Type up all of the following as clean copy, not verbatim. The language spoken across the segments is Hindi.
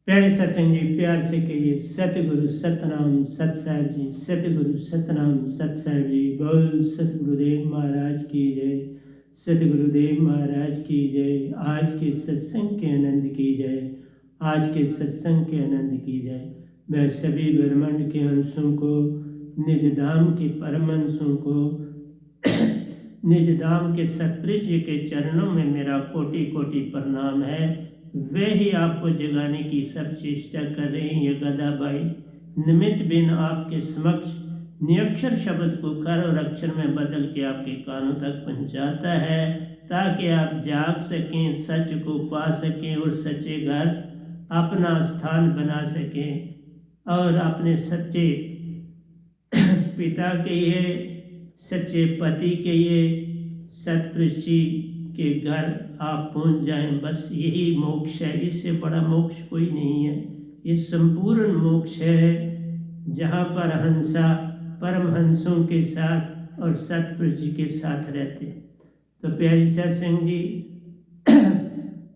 प्यारे सत्संग जी, प्यार से कहिए सतगुरु सतनाम सत साहिब जी। सतगुरु सतनाम सत साहिब जी। बोल सतगुरुदेव महाराज की जय। सतगुरुदेव महाराज की जय। आज के सत्संग के आनंद की जय। आज के सत्संग के आनंद की जय। मैं सभी ब्रह्मांड के अंशों को, निज धाम के परम अंशों को, निज धाम के सतपुरुष जी के चरणों में मेरा कोटि कोटि प्रणाम है। वे ही आपको जगाने की सब चेष्टा कर रहे हैं। ये गदाबाई निमित्त बिन आपके समक्ष निरक्षर शब्द को कर और अक्षर में बदल के आपके कानों तक पहुंचाता है, ताकि आप जाग सकें, सच को पा सकें और सच्चे घर अपना स्थान बना सकें और अपने सच्चे पिता के ये, सच्चे पति के ये, सतपुरुष जी के घर आप पहुंच जाएं। बस यही मोक्ष है, इससे बड़ा मोक्ष कोई नहीं है। ये संपूर्ण मोक्ष है, जहाँ पर हंसा परमहंसों के साथ और सतपुरुष जी के साथ रहते हैं। तो प्यारी सत्संग जी,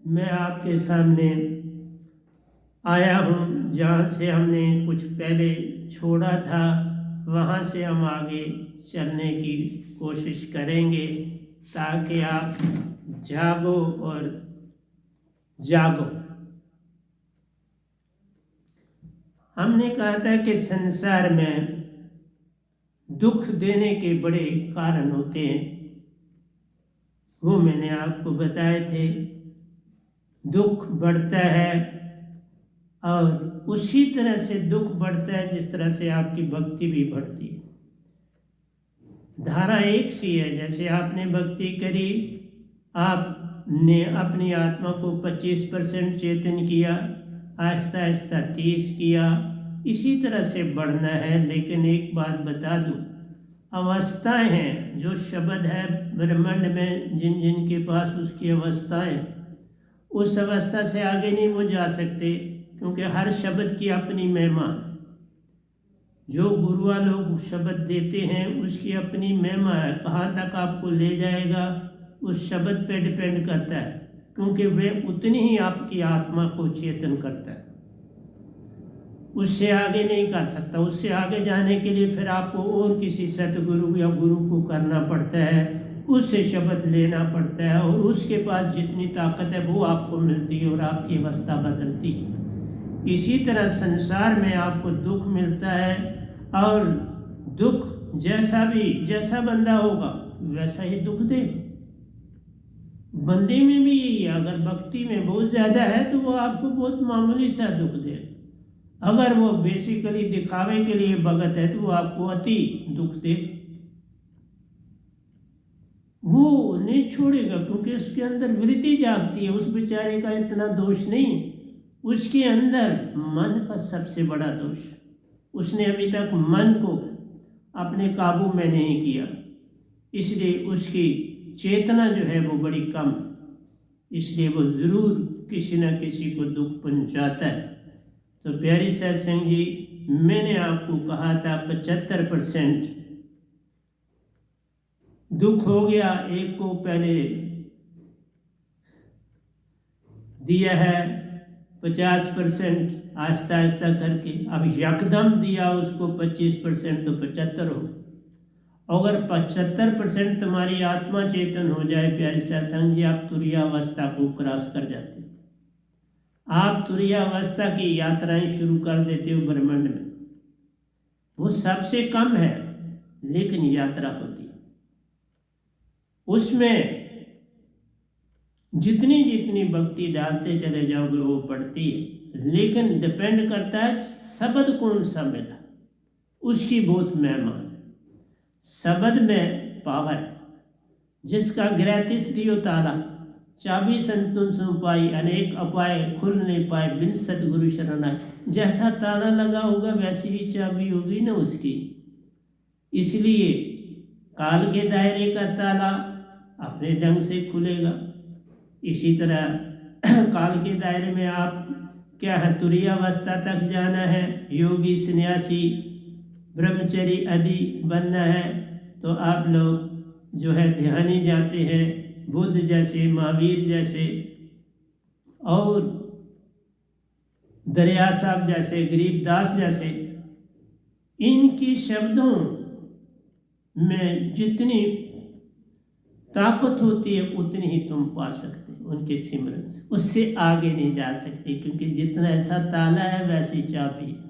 मैं आपके सामने आया हूँ जहाँ से हमने कुछ पहले छोड़ा था, वहाँ से हम आगे चलने की कोशिश करेंगे, ताकि आप जागो और जागो। हमने कहा था कि संसार में दुख देने के बड़े कारण होते हैं, वो मैंने आपको बताए थे। दुख बढ़ता है और उसी तरह से दुख बढ़ता है जिस तरह से आपकी भक्ति भी बढ़ती है। धारा एक सी है। जैसे आपने भक्ति करी, आपने अपनी आत्मा को 25% चेतन किया, आहिस्ता आहिस्ता 30 किया, इसी तरह से बढ़ना है। लेकिन एक बात बता दूं, अवस्थाएं हैं, जो शब्द है ब्रह्मांड में, जिन जिन के पास उसकी अवस्थाएं, उस अवस्था से आगे नहीं वो जा सकते, क्योंकि हर शब्द की अपनी महिमा। जो गुरुआ लोग शब्द देते हैं उसकी अपनी महिमा है, कहाँ तक आपको ले जाएगा उस शब्द पे डिपेंड करता है, क्योंकि वे उतनी ही आपकी आत्मा को चेतन करता है, उससे आगे नहीं कर सकता। उससे आगे जाने के लिए फिर आपको और किसी सतगुरु या गुरु को करना पड़ता है, उससे शब्द लेना पड़ता है, और उसके पास जितनी ताकत है वो आपको मिलती है और आपकी अवस्था बदलती है। इसी तरह संसार में आपको दुख मिलता है, और दुख जैसा बंदा होगा वैसा ही दुख दे। बंदे में भी यही है, अगर भक्ति में बहुत ज़्यादा है तो वो आपको बहुत मामूली सा दुख दे। अगर वो बेसिकली दिखावे के लिए भगत है तो वो आपको अति दुख दे। वो नहीं छोड़ेगा, क्योंकि उसके अंदर वृत्ति जागती है। उस बेचारे का इतना दोष नहीं, उसके अंदर मन का सबसे बड़ा दोष। उसने अभी तक मन को अपने काबू में नहीं किया, इसलिए उसकी चेतना जो है वो बड़ी कम है, इसलिए वो ज़रूर किसी न किसी को दुख पहुंचाता है। तो प्यारी सत्संग जी, मैंने आपको कहा था 75% दुख हो गया। एक को पहले दिया है 50%, आहिस्ता आहिस्ता करके, अब यकदम दिया उसको 25%, तो 75 हो। अगर 75% तुम्हारी आत्मा चेतन हो जाए प्यारी सत्संग जी, आप तुरीयावस्था को क्रॉस कर जाते हो। आप तुरीयावस्था की यात्राएं शुरू कर देते हो ब्रह्मांड में। वो सबसे कम है लेकिन यात्रा होती है। उसमें जितनी जितनी भक्ति डालते चले जाओगे वो बढ़ती है, लेकिन डिपेंड करता है शब्द कौन सा मिला, उसकी बहुत महिमा है। शब्द में पावर है। जिसका ग्रहतिस दियो ताला, चाबी संतुन सु पाई, अनेक अपाय खुल नहीं पाए, बिन सतगुरु शरण आए। जैसा ताला लगा होगा वैसी ही चाबी होगी ना उसकी। इसलिए काल के दायरे का ताला अपने ढंग से खुलेगा। इसी तरह काल के दायरे में आप क्या है, तुरीयावस्था तक जाना है, योगी सन्यासी ब्रह्मचरी आदि बनना है, तो आप लोग जो है ध्यानी जाते हैं, बुद्ध जैसे, महावीर जैसे, और दरिया साहब जैसे, गरीबदास जैसे, इनकी शब्दों में जितनी ताकत होती है उतनी ही तुम पा सकते हो उनके सिमरन से, उससे आगे नहीं जा सकते, क्योंकि जितना ऐसा ताला है वैसी चाबी है।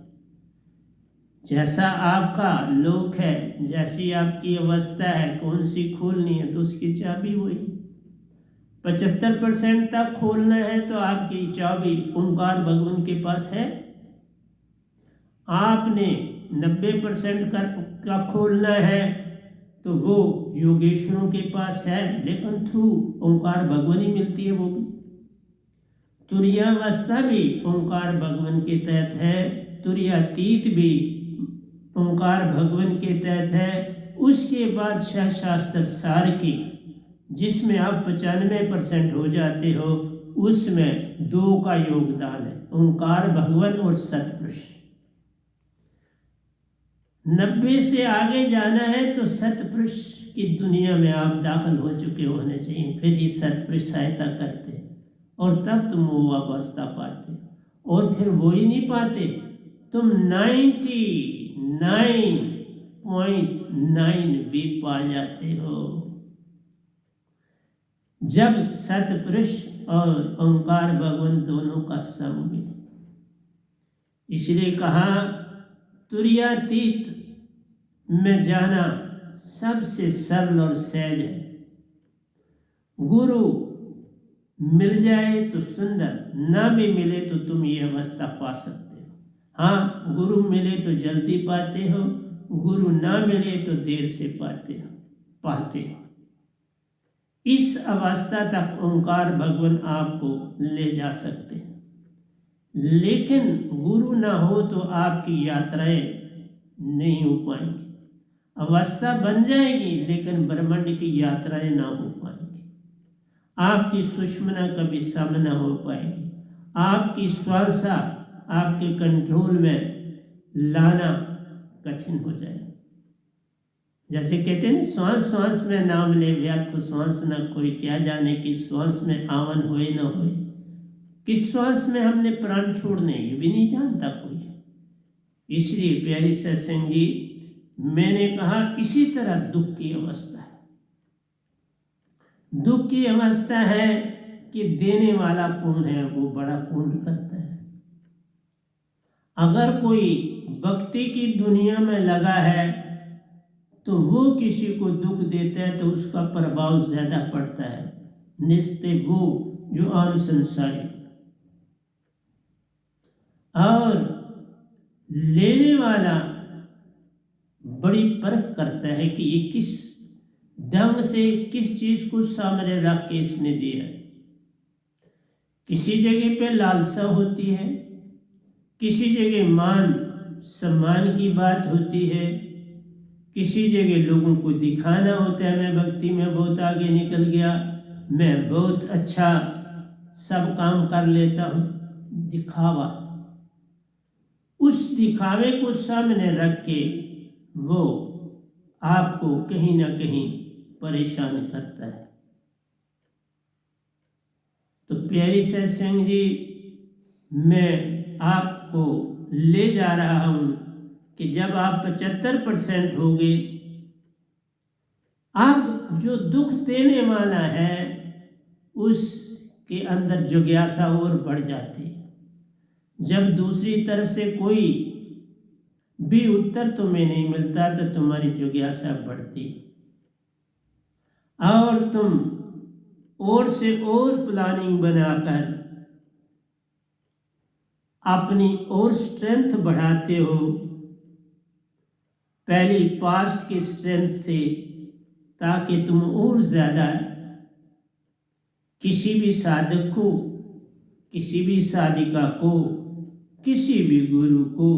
जैसा आपका लोक है, जैसी आपकी अवस्था है, कौन सी खोलनी है तो उसकी चाबी वही। 75% तक खोलना है तो आपकी चाबी ओंकार भगवान के पास है। आपने 90% का खोलना है तो वो योगेश्वरों के पास है, लेकिन थ्रू ओंकार भगवान ही मिलती है। वो भी तुरीयावस्था भी ओंकार भगवान के तहत है, तुरीयातीत भी ओंकार भगवान के तहत है। उसके बाद शास्त्र सार की, जिसमें आप 95% हो जाते हो, उसमें 2 का योगदान है, ओंकार भगवान और सतपुरुष। 90 से आगे जाना है तो सतपुरुष की दुनिया में आप दाखिल हो चुके होने चाहिए, फिर ही सतपुरुष सहायता करते हैं और तब तुम वो अवस्था पाते। और फिर वो ही नहीं पाते, तुम 99.9 भी पा जाते हो जब सतपुरुष और ओंकार भगवान दोनों का संग मिले। इसलिए कहा तुरीयातीत में जाना सबसे सरल और सहज है। गुरु मिल जाए तो सुंदर, ना भी मिले तो तुम ये अवस्था पा सकते हो। हाँ, गुरु मिले तो जल्दी पाते हो, गुरु ना मिले तो देर से पाते हो। इस अवस्था तक ओंकार भगवान आपको ले जा सकते हैं, लेकिन गुरु ना हो तो आपकी यात्राएं नहीं हो पाएंगी। अवस्था बन जाएगी लेकिन ब्रह्मांड की यात्राएं ना हो पाएंगी। आपकी सुषमना कभी सम ना हो पाएगी। आपकी श्वासा आपके कंट्रोल में लाना कठिन हो जाएगा। जैसे कहते हैं ना, श्वास श्वास में नाम ले व्यर्थ श्वास न कोई, क्या जाने कि श्वास में आवन होए न होए, किस श्वास में हमने प्राण छोड़ने ये भी नहीं जानता कोई। इसलिए प्यारी सत्संग जी, मैंने कहा इसी तरह दुख की अवस्था है। दुख की अवस्था है कि देने वाला कौन है, वो बड़ा पुण्य करता है। अगर कोई भक्ति की दुनिया में लगा है तो वो किसी को दुख देता है तो उसका प्रभाव ज्यादा पड़ता है निस्ते वो जो आम संसारी। और लेने वाला बड़ी परख करता है कि ये किस ढंग से किस चीज को सामने रख के इसने दिया है। किसी जगह पे लालसा होती है, किसी जगह मान सम्मान की बात होती है, किसी जगह लोगों को दिखाना होता है मैं भक्ति में बहुत आगे निकल गया, मैं बहुत अच्छा सब काम कर लेता हूँ। दिखावा, उस दिखावे को सामने रख के वो आपको कहीं ना कहीं परेशान करता है। तो प्यारी सत्संग जी, मैं आपको ले जा रहा हूं कि जब आप 75% हो गए, अब जो दुख देने वाला है उसके अंदर जिज्ञासा और बढ़ जाती है। जब दूसरी तरफ से कोई भी उत्तर तुम्हें नहीं मिलता तो तुम्हारी जिज्ञासा बढ़ती और तुम और से और प्लानिंग बनाकर अपनी और स्ट्रेंथ बढ़ाते हो, पहली पास्ट की स्ट्रेंथ से, ताकि तुम और ज्यादा किसी भी साधक को, किसी भी साधिका को, किसी भी गुरु को,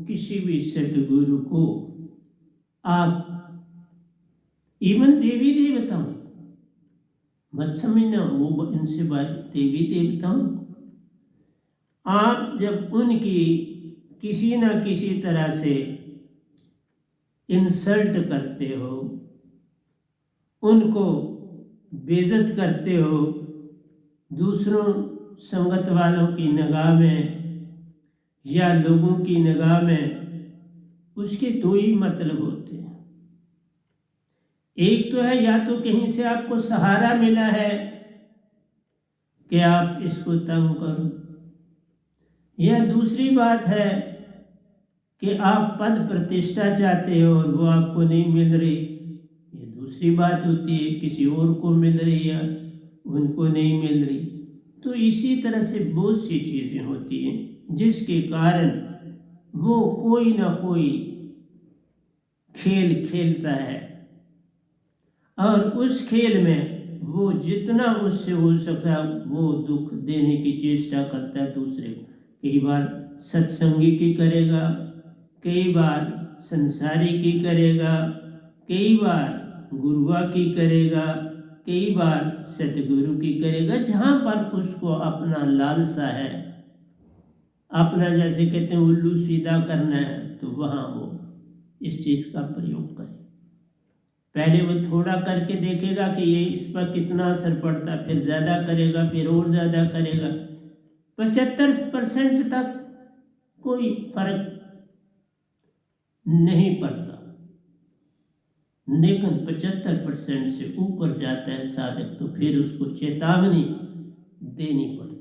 किसी भी सतगुरु को, आप इवन देवी देवताओं मत समझना वो इनसे बात, देवी देवताओं आप जब उनकी किसी ना किसी तरह से इंसल्ट करते हो, उनको बेइज्जत करते हो, दूसरों संगत वालों की निगाह में या लोगों की निगाह में उसके दो ही मतलब होते हैं। एक तो है या तो कहीं से आपको सहारा मिला है कि आप इसको तंग करो, या दूसरी बात है कि आप पद प्रतिष्ठा चाहते हो और वो आपको नहीं मिल रही, ये दूसरी बात होती है। किसी और को मिल रही है, उनको नहीं मिल रही। तो इसी तरह से बहुत सी चीज़ें होती हैं जिसके कारण वो कोई ना कोई खेल खेलता है, और उस खेल में वो जितना उससे हो सकता है वो दुख देने की चेष्टा करता है दूसरे को। कई बार सत्संगी की करेगा, कई बार संसारी की करेगा, कई बार गुरुआ की करेगा, कई बार सतगुरु की करेगा। जहाँ पर उसको अपना लालसा है, अपना जैसे कहते हैं उल्लू सीधा करना है, तो वहाँ वो इस चीज़ का प्रयोग करे। पहले वो थोड़ा करके देखेगा कि ये इस पर कितना असर पड़ता है, फिर ज़्यादा करेगा, फिर और ज़्यादा करेगा। 75% तक कोई फर्क नहीं पड़ता, लेकिन 75% से ऊपर जाता है साधक तो फिर उसको चेतावनी देनी पड़ती।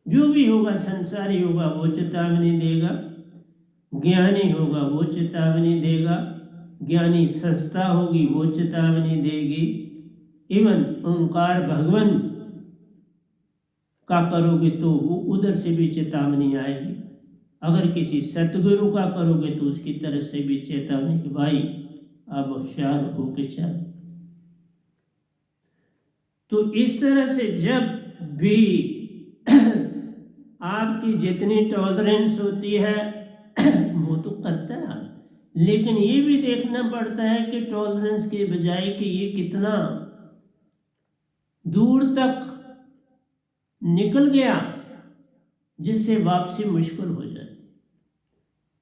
जो भी होगा, संसारी होगा वो चेतावनी देगा, ज्ञानी होगा वो चेतावनी देगा, ज्ञानी संस्था होगी वो चेतावनी देगी। इवन ओंकार भगवान का करोगे तो वो उधर से भी चेतावनी आएगी। अगर किसी सतगुरु का करोगे तो उसकी तरफ से भी चेतावनी कि भाई आप होशियार होके चल। तो इस तरह से जब भी आपकी जितनी टॉलरेंस होती है वो तो करता है, लेकिन ये भी देखना पड़ता है कि टॉलरेंस के बजाय कि ये कितना दूर तक निकल गया जिससे वापसी मुश्किल हो जाती,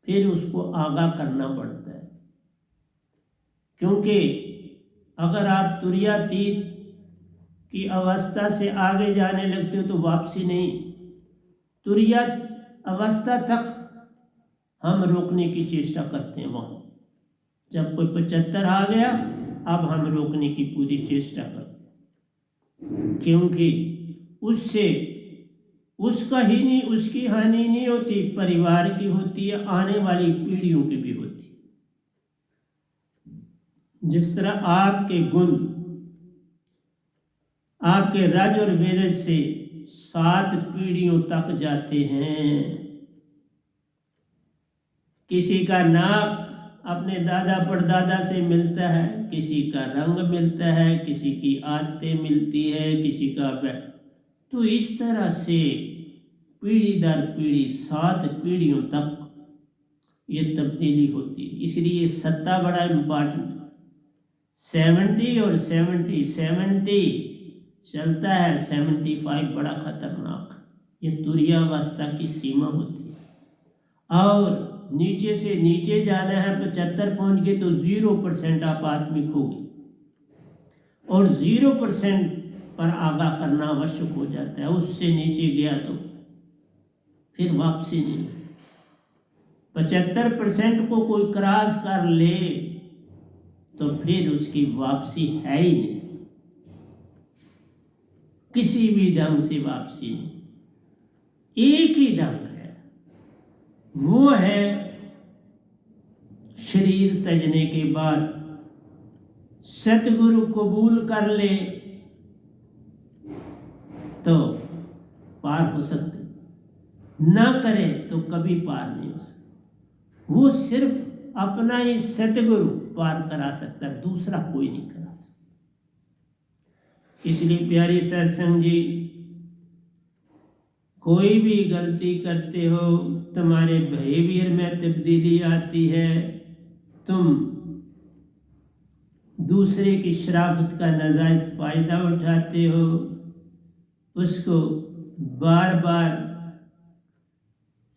फिर उसको आगाह करना पड़ता है। क्योंकि अगर आप तुरीयातीत की अवस्था से आगे जाने लगते हो तो वापसी नहीं, तुरीयात अवस्था तक हम रोकने की चेष्टा करते हैं। वहाँ जब कोई 75 आ गया, अब हम रोकने की पूरी चेष्टा करते हैं, क्योंकि उससे उसका ही नहीं, उसकी हानि नहीं होती, परिवार की होती है, आने वाली पीढ़ियों की भी होती है। जिस तरह आपके गुण आपके रज और वीरज से 7 पीढ़ियों तक जाते हैं। किसी का नाक अपने दादा परदादा से मिलता है, किसी का रंग मिलता है, किसी की आदतें मिलती है, किसी का तो इस तरह से पीढ़ी दर पीढ़ी 7 पीढ़ियों तक ये तब्दीली होती है। इसलिए सत्ता बड़ा इम्पॉर्टेंट। 70 और 70 चलता है, 75 बड़ा खतरनाक। ये तुरीयावस्था की सीमा होती है। और नीचे से नीचे जाना है, 75 पहुंच गए तो 0% आप आत्मिक होगी, और 0% पर आगाह करना आवश्यक हो जाता है। उससे नीचे गया तो फिर वापसी नहीं। 75% को कोई क्रॉस कर ले तो फिर उसकी वापसी है ही नहीं, किसी भी ढंग से वापसी नहीं। एक ही ढंग है, वो है शरीर तजने के बाद सतगुरु कबूल कर ले तो पार हो सकते, ना करे तो कभी पार नहीं हो सकता। वो सिर्फ अपना ही सतगुरु पार करा सकता है, दूसरा कोई नहीं करा सकता। इसलिए प्यारे सत्संग जी, कोई भी गलती करते हो, तुम्हारे बिहेवियर में तब्दीली आती है, तुम दूसरे की शराफत का नाजायज फ़ायदा उठाते हो, उसको बार बार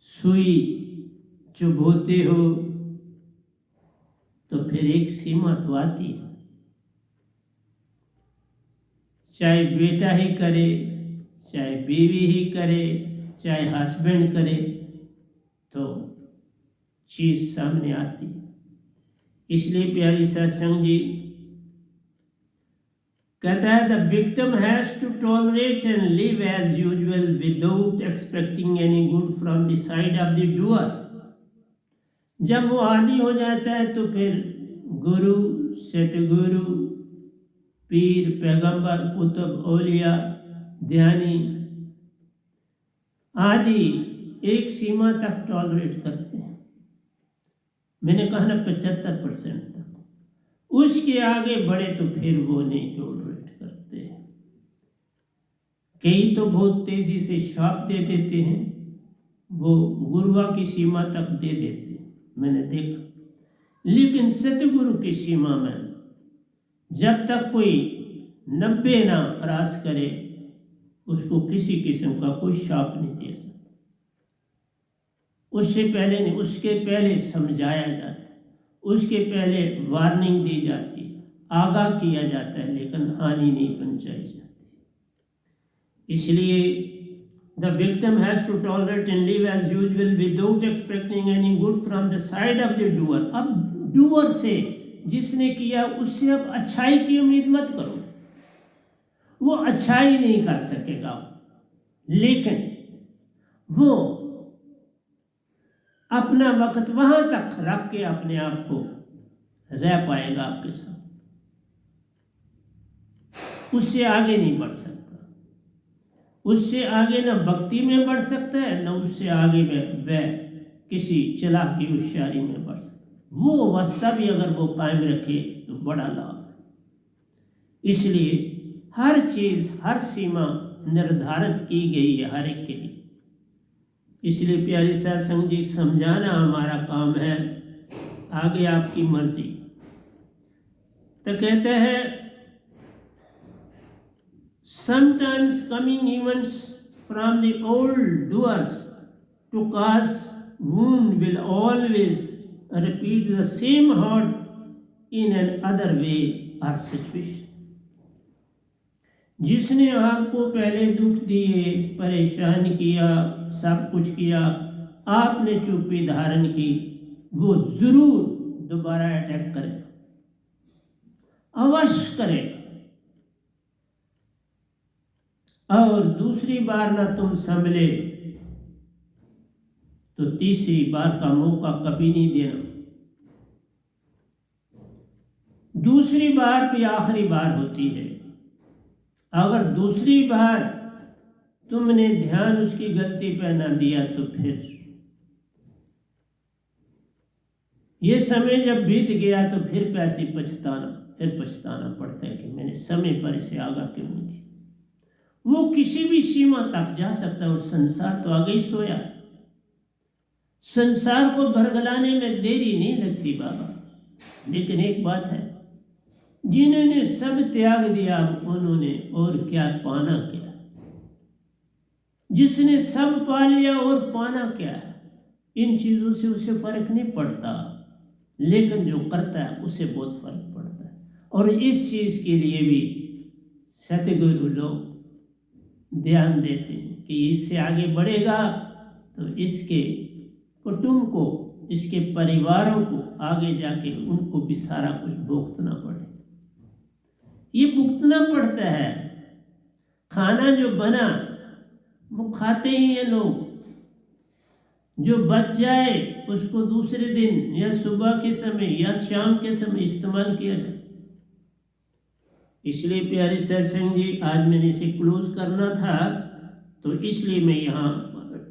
सुई चुभोते हो, तो फिर एक सीमा तो आती है। चाहे बेटा ही करे, चाहे बीवी ही करे, चाहे हस्बैंड करे, तो चीज़ सामने आती। इसलिए प्यारी सत्संग जी कहता है, the victim has to tolerate and live as usual without expecting any good from the side of the doer. जब वो आदी हो जाता है तो फिर गुरु, सतगुरु, पीर, पैगंबर, कुतुब, औलिया, ध्यानी आदि एक सीमा तक टॉलरेट करते हैं। मैंने कहा ना 75% तक। उसके आगे बढ़े तो फिर वो नहीं टॉलरेट करते। कई तो बहुत तेजी से शाप दे देते हैं, वो गुरुआ की सीमा तक दे देते हैं, मैंने देखा। लेकिन सतगुरु की सीमा में जब तक कोई 90 ना क्रॉस करे, उसको किसी किस्म का कोई शाप नहीं दिया जाता। उससे पहले नहीं, उसके पहले समझाया जाता है, उसके पहले वार्निंग दी जाती है, आगाह किया जाता है, लेकिन हानि नहीं पहुंचाई जाती। इसलिए the victim has to tolerate and live as usual without expecting any good from the side of the doer. अब डूअर से, जिसने किया, उससे अब अच्छाई की उम्मीद मत करो, वो अच्छाई नहीं कर सकेगा, लेकिन वो अपना वक्त वहां तक रख के अपने आप को रह पाएगा आपके साथ, उससे आगे नहीं बढ़ सकता। उससे आगे न भक्ति में बढ़ सकता है, न उससे आगे में वह किसी चालाकी होशियारी में बढ़ सकता है। वो अवस्था भी अगर वो कायम रखे तो बड़ा लाभ है। इसलिए हर चीज़, हर सीमा निर्धारित की गई है हर एक के लिए। इसलिए प्यारी सत्संग जी, समझाना हमारा काम है, आगे आपकी मर्जी। तो कहते हैं, sometimes coming events from the old doers to cause wound will always repeat the same hurt in another way or situation। जिसने आपको पहले दुख दिए, परेशान किया, सब कुछ किया, आपने चुप्पी धारण की, वो जरूर दोबारा अटैक करेगा, अवश्य करेगा। और दूसरी बार ना तुम संभले तो तीसरी बार का मौका कभी नहीं देना। दूसरी बार भी आखिरी बार होती है। अगर दूसरी बार तुमने ध्यान उसकी गलती पर ना दिया तो फिर ये समय जब बीत गया तो फिर पछताना पड़ता है कि मैंने समय पर इसे आगाह क्यों नहीं किया। वो किसी भी सीमा तक जा सकता है, और संसार तो आगे ही सोया है। संसार को भरगलाने में देरी नहीं लगती बाबा। लेकिन एक बात है, जिन्होंने सब त्याग दिया उन्होंने और क्या पाना क्या? जिसने सब पा लिया और पाना क्या है? इन चीज़ों से उसे फर्क नहीं पड़ता, लेकिन जो करता है उसे बहुत फर्क पड़ता है। और इस चीज़ के लिए भी सतगुरु लोग ध्यान देते हैं कि इससे आगे बढ़ेगा तो इसके कुटुंब को, इसके परिवारों को आगे जाके उनको भी सारा कुछ भुगतना पड़े। ये भुगतना पड़ता है। खाना जो बना वो खाते ही हैं लोग, जो बच जाए उसको दूसरे दिन या सुबह के समय या शाम के समय इस्तेमाल किया जाए। इसलिए प्यारे सत्संग जी, आज मैंने इसे क्लोज करना था, तो इसलिए मैं यहाँ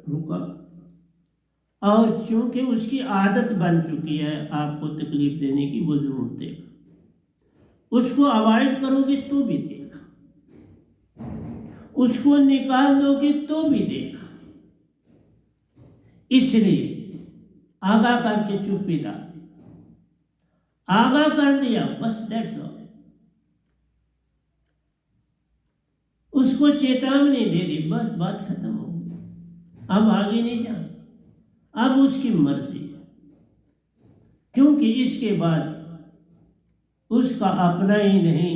रुका। और चूंकि उसकी आदत बन चुकी है आपको तकलीफ देने की, वो जरूर देगा। उसको अवॉइड करोगे तो भी देगा, उसको निकाल दोगे तो भी देगा। इसलिए आगाह करके चुप्पीदार, आगाह कर दिया बस, दैट्स ऑल। उसको चेतावनी दे दी, बस बात खत्म हो गई। अब आगे नहीं जाना, अब उसकी मर्जी है। क्योंकि इसके बाद उसका अपना ही नहीं,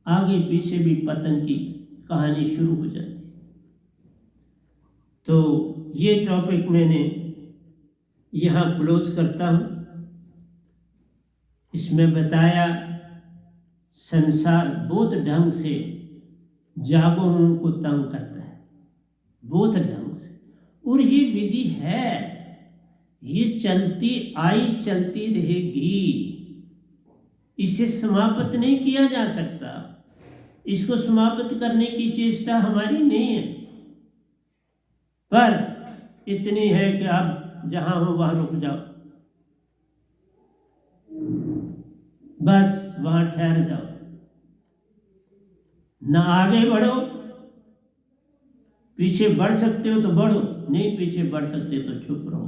आगे पीछे भी पतन की कहानी शुरू हो जाती। तो ये टॉपिक मैंने यहाँ क्लोज करता हूँ। इसमें बताया संसार बहुत ढंग से जागरूकों को तंग करता है, बहुत ढंग से, और ये विधि है, ये चलती आई चलती रहेगी, इसे समाप्त नहीं किया जा सकता। इसको समाप्त करने की चेष्टा हमारी नहीं है, पर इतनी है कि आप जहां हो वहां रुक जाओ, बस वहां ठहर जाओ, ना आगे बढ़ो। पीछे बढ़ सकते हो तो बढ़ो, नहीं पीछे बढ़ सकते तो चुप रहो,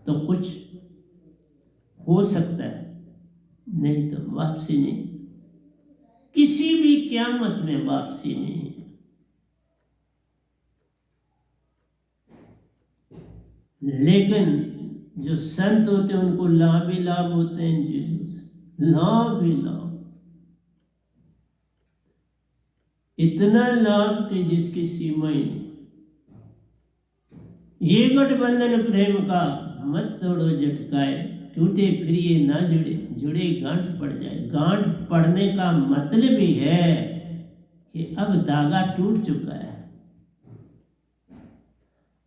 तो कुछ हो सकता है, नहीं तो वापसी नहीं, किसी भी क़यामत में वापसी नहीं है। लेकिन जो संत होते हैं उनको लाभ ही लाभ होते हैं इन चीजों से, लाभ ही लाभ, इतना लाभ कि जिसकी सीमा ही नहीं। ये गठबंधन प्रेम का मत तोड़ो झटकाए, टूटे फिर ये ना जुड़े, जुड़े गांठ पड़ जाए। गांठ पड़ने का मतलब ही है कि अब धागा टूट चुका है,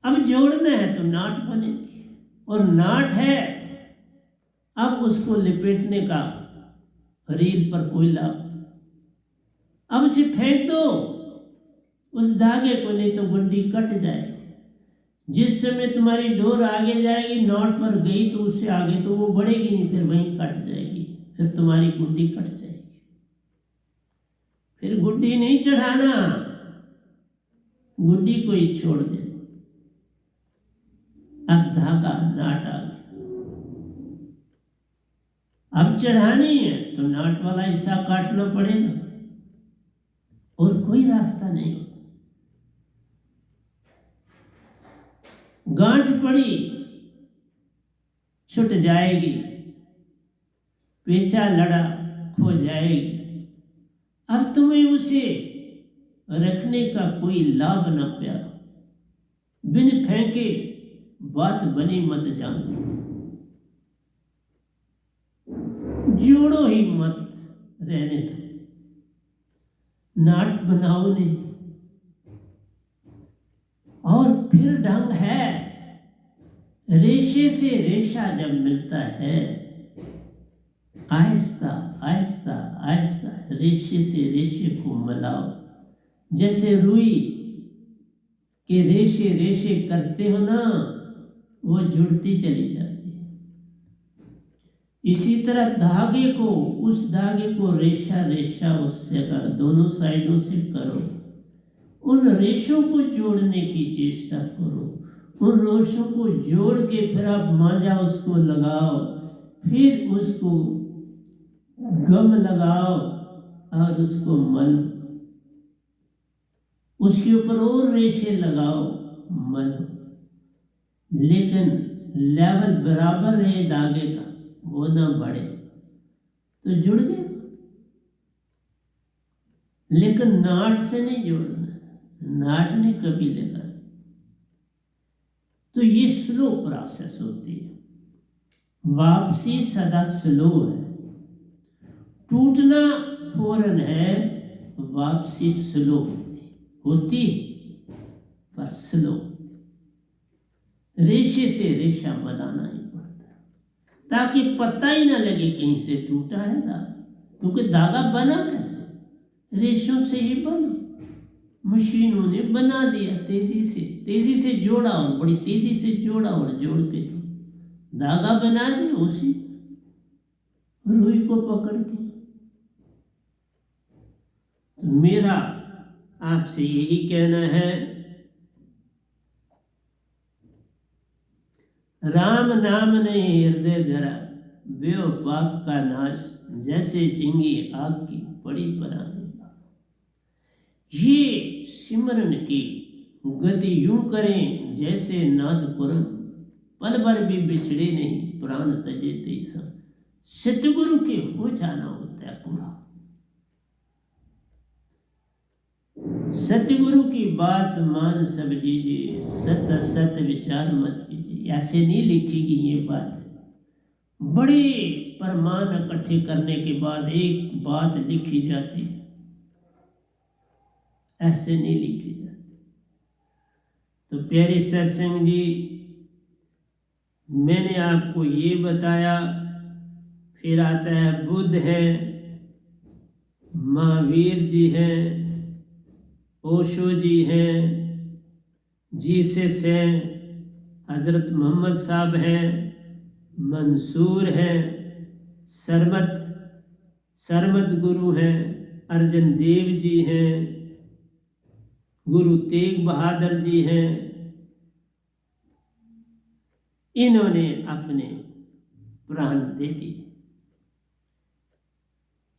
अब जोड़ना है तो नाट बनेगी, और नाट है अब उसको लिपेटने का रील पर कोई लाभ, अब उसे फेंक दो उस धागे को, नहीं तो गुड्डी कट जाएगी। जिस समय तुम्हारी डोर आगे जाएगी, नॉट पर गई तो उससे आगे तो वो बढ़ेगी नहीं, फिर वहीं कट जाएगी, फिर तुम्हारी गुड्डी कट जाएगी। फिर गुड्डी नहीं चढ़ाना, गुड्डी को ही छोड़ दे। अब धागा नाट आ गया, अब चढ़ानी है तो नाट वाला हिस्सा काटना पड़ेगा, और कोई रास्ता नहीं। गांठ पड़ी छूट जाएगी, पेचा लड़ा खो जाएगी। अब तुम्हें उसे रखने का कोई लाभ न प्यारा, बिन फेंके बात बनी मत जानो, जोड़ो ही मत, रहने दो, नाट बनाओ नहीं। और फिर ढंग है, रेशे से रेशा जब मिलता है, आहिस्ता आहिस्ता आहिस्ता रेशे से रेशे को मिलाओ। जैसे रुई के रेशे रेशे करते हो ना, वो जुड़ती चली जाती है। इसी तरह धागे को, उस धागे को रेशा रेशा उससे कर, दोनों साइडों से करो, उन रेशों को जोड़ने की चेष्टा करो। उन रेशों को जोड़ के फिर आप मांझा उसको लगाओ, फिर उसको गम लगाओ और उसको मलो, उसके ऊपर और रेशे लगाओ, मलो। लेकिन लेवल बराबर रहे धागे का, वो ना बढ़े तो जुड़ गए। लेकिन नाट से नहीं जोड़ना, नाट ने कभी लगा। तो ये स्लो प्रोसेस होती है, वापसी सदा स्लो है, टूटना फौरन है, वापसी स्लो होती पर स्लो। रेशे से रेशा बनाना ही पड़ता है ताकि पता ही ना लगे कहीं से टूटा है धागा, क्योंकि धागा बना कैसे, रेशों से ही बना, मशीनों ने बना दिया, तेजी से जोड़ा, और बड़ी तेजी से जोड़ा, और जोड़ के धागा बना दिया उसी रुई को पकड़ के। तो मेरा आपसे यही कहना है, राम नाम ने हृदय धरा, बेओ पाप का नाश, जैसे चिंगी आग की पड़ी परानी। ये सिमरन की गति यूं करें जैसे नाद कुरन, पल भर भी बिछड़े नहीं, प्राण तजे तेसा। सतगुरु के हो जाना होता है पूरा। सतगुरु की बात मान सब लीजिए, सत असत विचार मत कीजिए। ऐसे नहीं लिखेगी ये बात। बड़े प्रमाण इकट्ठे करने के बाद एक बात लिखी जाती है, ऐसे नहीं लिखी जाती। तो प्यारे सत्संग जी, मैंने आपको ये बताया। फिर आता है बुद्ध है, महावीर जी हैं, ओशो जी हैं, जीसस हैं, हज़रत मोहम्मद साहब हैं, मंसूर हैं, सरमत गुरु हैं, अर्जन देव जी हैं, गुरु तेग बहादुर जी हैं। इन्होंने अपने प्राण दे दिए।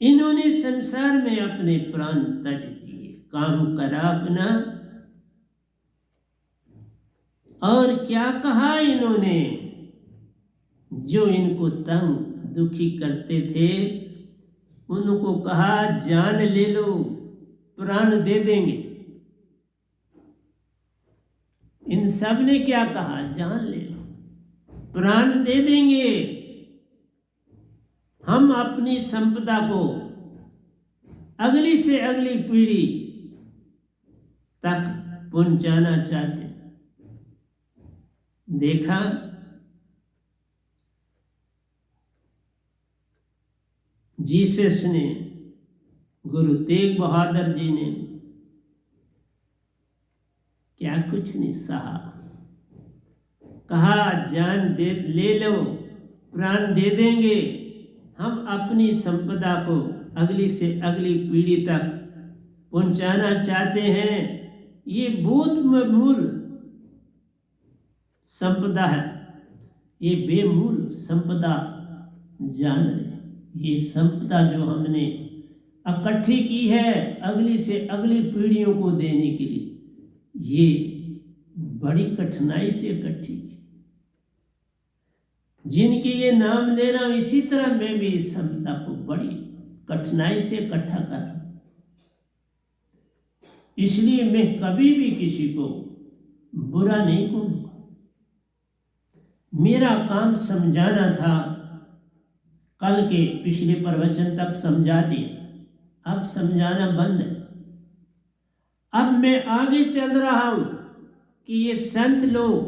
इन्होंने संसार में अपने प्राण तज दिए, काम करा अपना। और क्या कहा इन्होंने? जो इनको तंग दुखी करते थे उनको कहा जान ले लो, प्राण दे देंगे। इन सब ने क्या कहा? जान ले लो, प्राण दे देंगे। हम अपनी संपदा को अगली से अगली पीढ़ी तक पहुंचाना चाहते हैं। देखा, जीसस ने, गुरु तेग बहादुर जी ने क्या कुछ नहीं सहा, कहा जान दे ले लो, प्राण दे देंगे। हम अपनी संपदा को अगली से अगली पीढ़ी तक पहुंचाना चाहते हैं। ये बहुत मूल संपदा है, ये बेमूल संपदा जान रहे। ये संपदा जो हमने इकट्ठी की है अगली से अगली पीढ़ियों को देने के लिए, ये बड़ी कठिनाई से इकट्ठी की। जिनके ये नाम ले रहा हूं, इसी तरह मैं भी इस संपदा को बड़ी कठिनाई से इकट्ठा कर रहा हूं। इसलिए मैं कभी भी किसी को बुरा नहीं कहूंगा। मेरा काम समझाना था, कल के पिछले प्रवचन तक समझा दिया, अब समझाना बंद है। अब मैं आगे चल रहा हूं कि ये संत लोग,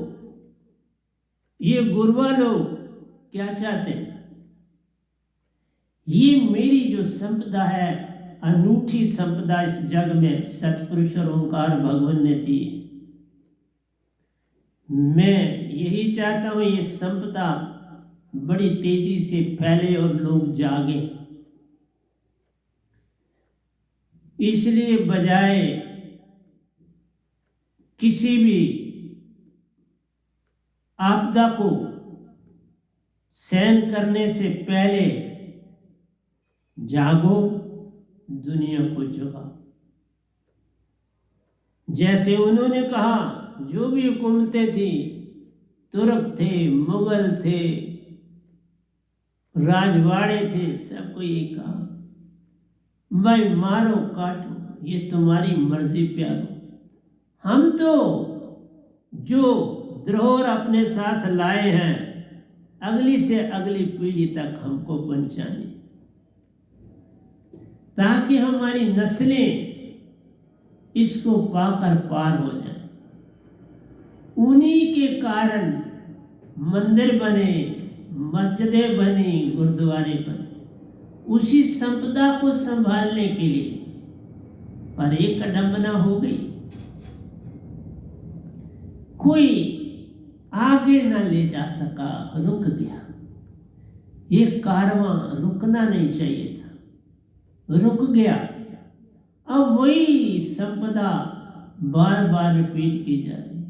ये गुरुआ लोग क्या चाहते हैं। ये मेरी जो संपदा है, अनूठी संपदा इस जग में सतपुरुष और ओंकार भगवान ने दी। मैं यही चाहता हूं ये संपदा बड़ी तेजी से फैले और लोग जागे। इसलिए बजाय किसी भी आपदा को सहन करने से पहले जागो, दुनिया को जगाओ। जैसे उन्होंने कहा, जो भी हुकूमतें थी, तुर्क थे, मुगल थे, राजवाड़े थे, सबको ये कहा भाई मारो काटो, ये तुम्हारी मर्जी प्यारो। हम तो जो धरोहर अपने साथ लाए हैं अगली से अगली पीढ़ी तक हमको पहुंचानी, ताकि हमारी नस्लें इसको पाकर पार हो जाए। उन्हीं के कारण मंदिर बने, मस्जिदें बनी, गुरुद्वारे बने, उसी संपदा को संभालने के लिए। पर एक अडंबना हो गई, कोई आगे ना ले जा सका, रुक गया। ये कारवां रुकना नहीं चाहिए था, रुक गया। अब वही संपदा बार बार रिपीट की जा रही,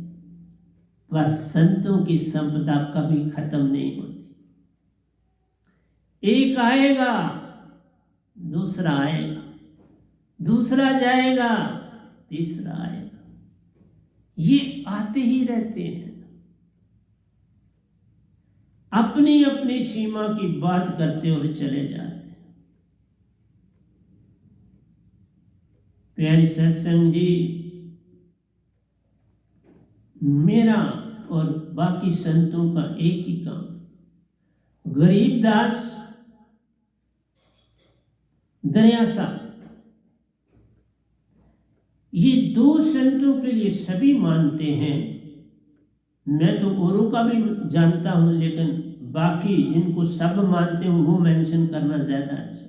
पर संतों की संपदा कभी खत्म नहीं होती। एक आएगा, दूसरा आएगा, दूसरा जाएगा, तीसरा आएगा। ये आते ही रहते हैं, अपनी अपनी सीमा की बात करते हुए चले जाते हैं। प्यारी सत्संग जी, मेरा और बाकी संतों का एक ही काम, गरीबदास, दरिया साहब, ये दो संतों के लिए सभी मानते हैं। मैं तो औरों का भी जानता हूं, लेकिन बाकी जिनको सब मानते हैं वो मेंशन करना ज्यादा अच्छा।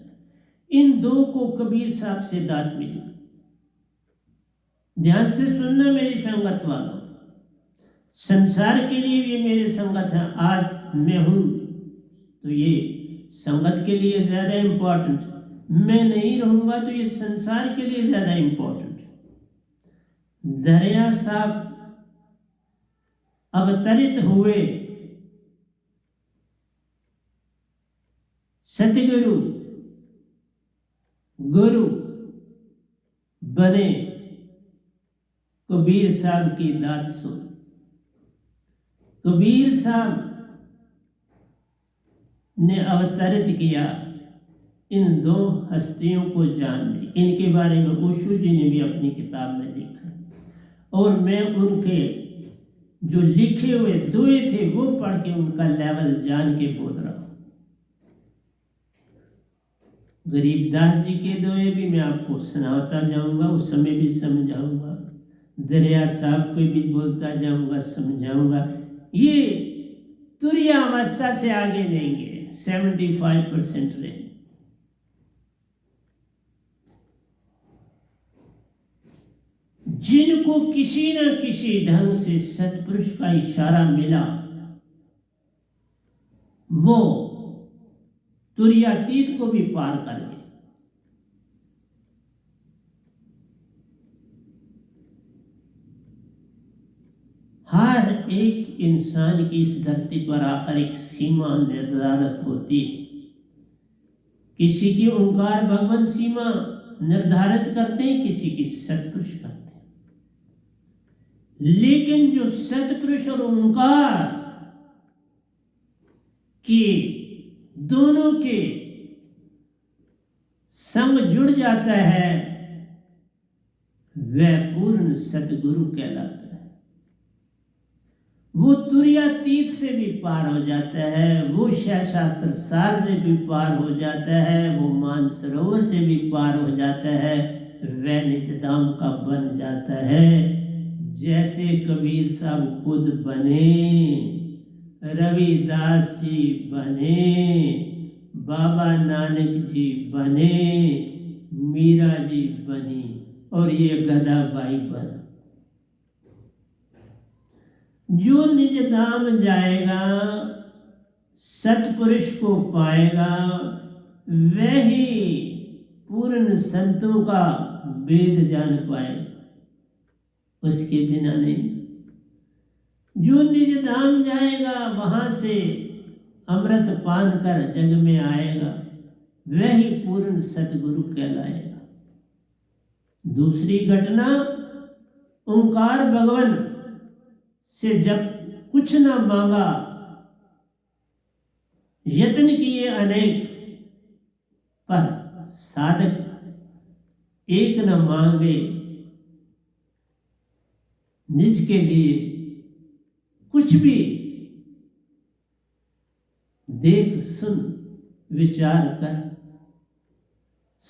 इन दो को कबीर साहब से दात मिली। ध्यान से सुनना मेरी संगत वालों, संसार के लिए ये मेरे संगत है। आज मैं हूं तो ये संगत के लिए ज्यादा इंपॉर्टेंट, मैं नहीं रहूंगा तो ये संसार के लिए ज्यादा इंपॉर्टेंट। दरिया साहब अवतरित हुए, सतगुरु गुरु बने, कबीर साहब की दात सुन। कबीर साहब ने अवतरित किया, इन दो हस्तियों को जान ली। इनके बारे में ओशो जी ने भी अपनी किताब में लिखा, और मैं उनके जो लिखे हुए दोहे थे वो पढ़ के उनका लेवल जान के बोल रहा हूं। गरीबदास जी के दोहे भी मैं आपको सुनाता जाऊंगा, उस समय भी समझाऊंगा। दरिया साहब को भी बोलता जाऊंगा, समझाऊंगा। ये तुरिया अवस्था से आगे देंगे, 75% रहेंगे। जिनको किसी न किसी ढंग से सतपुरुष का इशारा मिला, वो तुरियातीत को भी पार कर गए। हर एक इंसान की इस धरती पर आकर एक सीमा निर्धारित होती है। किसी की ओंकार भगवान सीमा निर्धारित करते हैं, किसी की सतपुरुष करते हैं। लेकिन जो सतपुरुष और ओंकार के दोनों के संग जुड़ जाता है, वह पूर्ण सतगुरु कहलाता है। वो तुरियातीत से भी पार हो जाता है, वो शास्त्र सार से भी पार हो जाता है, वो मानसरोवर से भी पार हो जाता है, वह नित्यधाम का बन जाता है। जैसे कबीर साहब खुद बने, रविदास जी बने, बाबा नानक जी बने, मीरा जी बनी, और ये गदाबाई बना। जो निज धाम जाएगा, सतपुरुष को पाएगा, वही पूर्ण संतों का वेद जान पाएगा, उसके बिना नहीं। जो निज धाम जाएगा, वहां से अमृत पान कर जग में आएगा, वही पूर्ण सतगुरु कहलाएगा। दूसरी घटना, ओंकार भगवान से जब कुछ ना मांगा, यत्न किए अनेक, पर साधक एक न मांगे, निज के लिए कुछ भी देख सुन विचार कर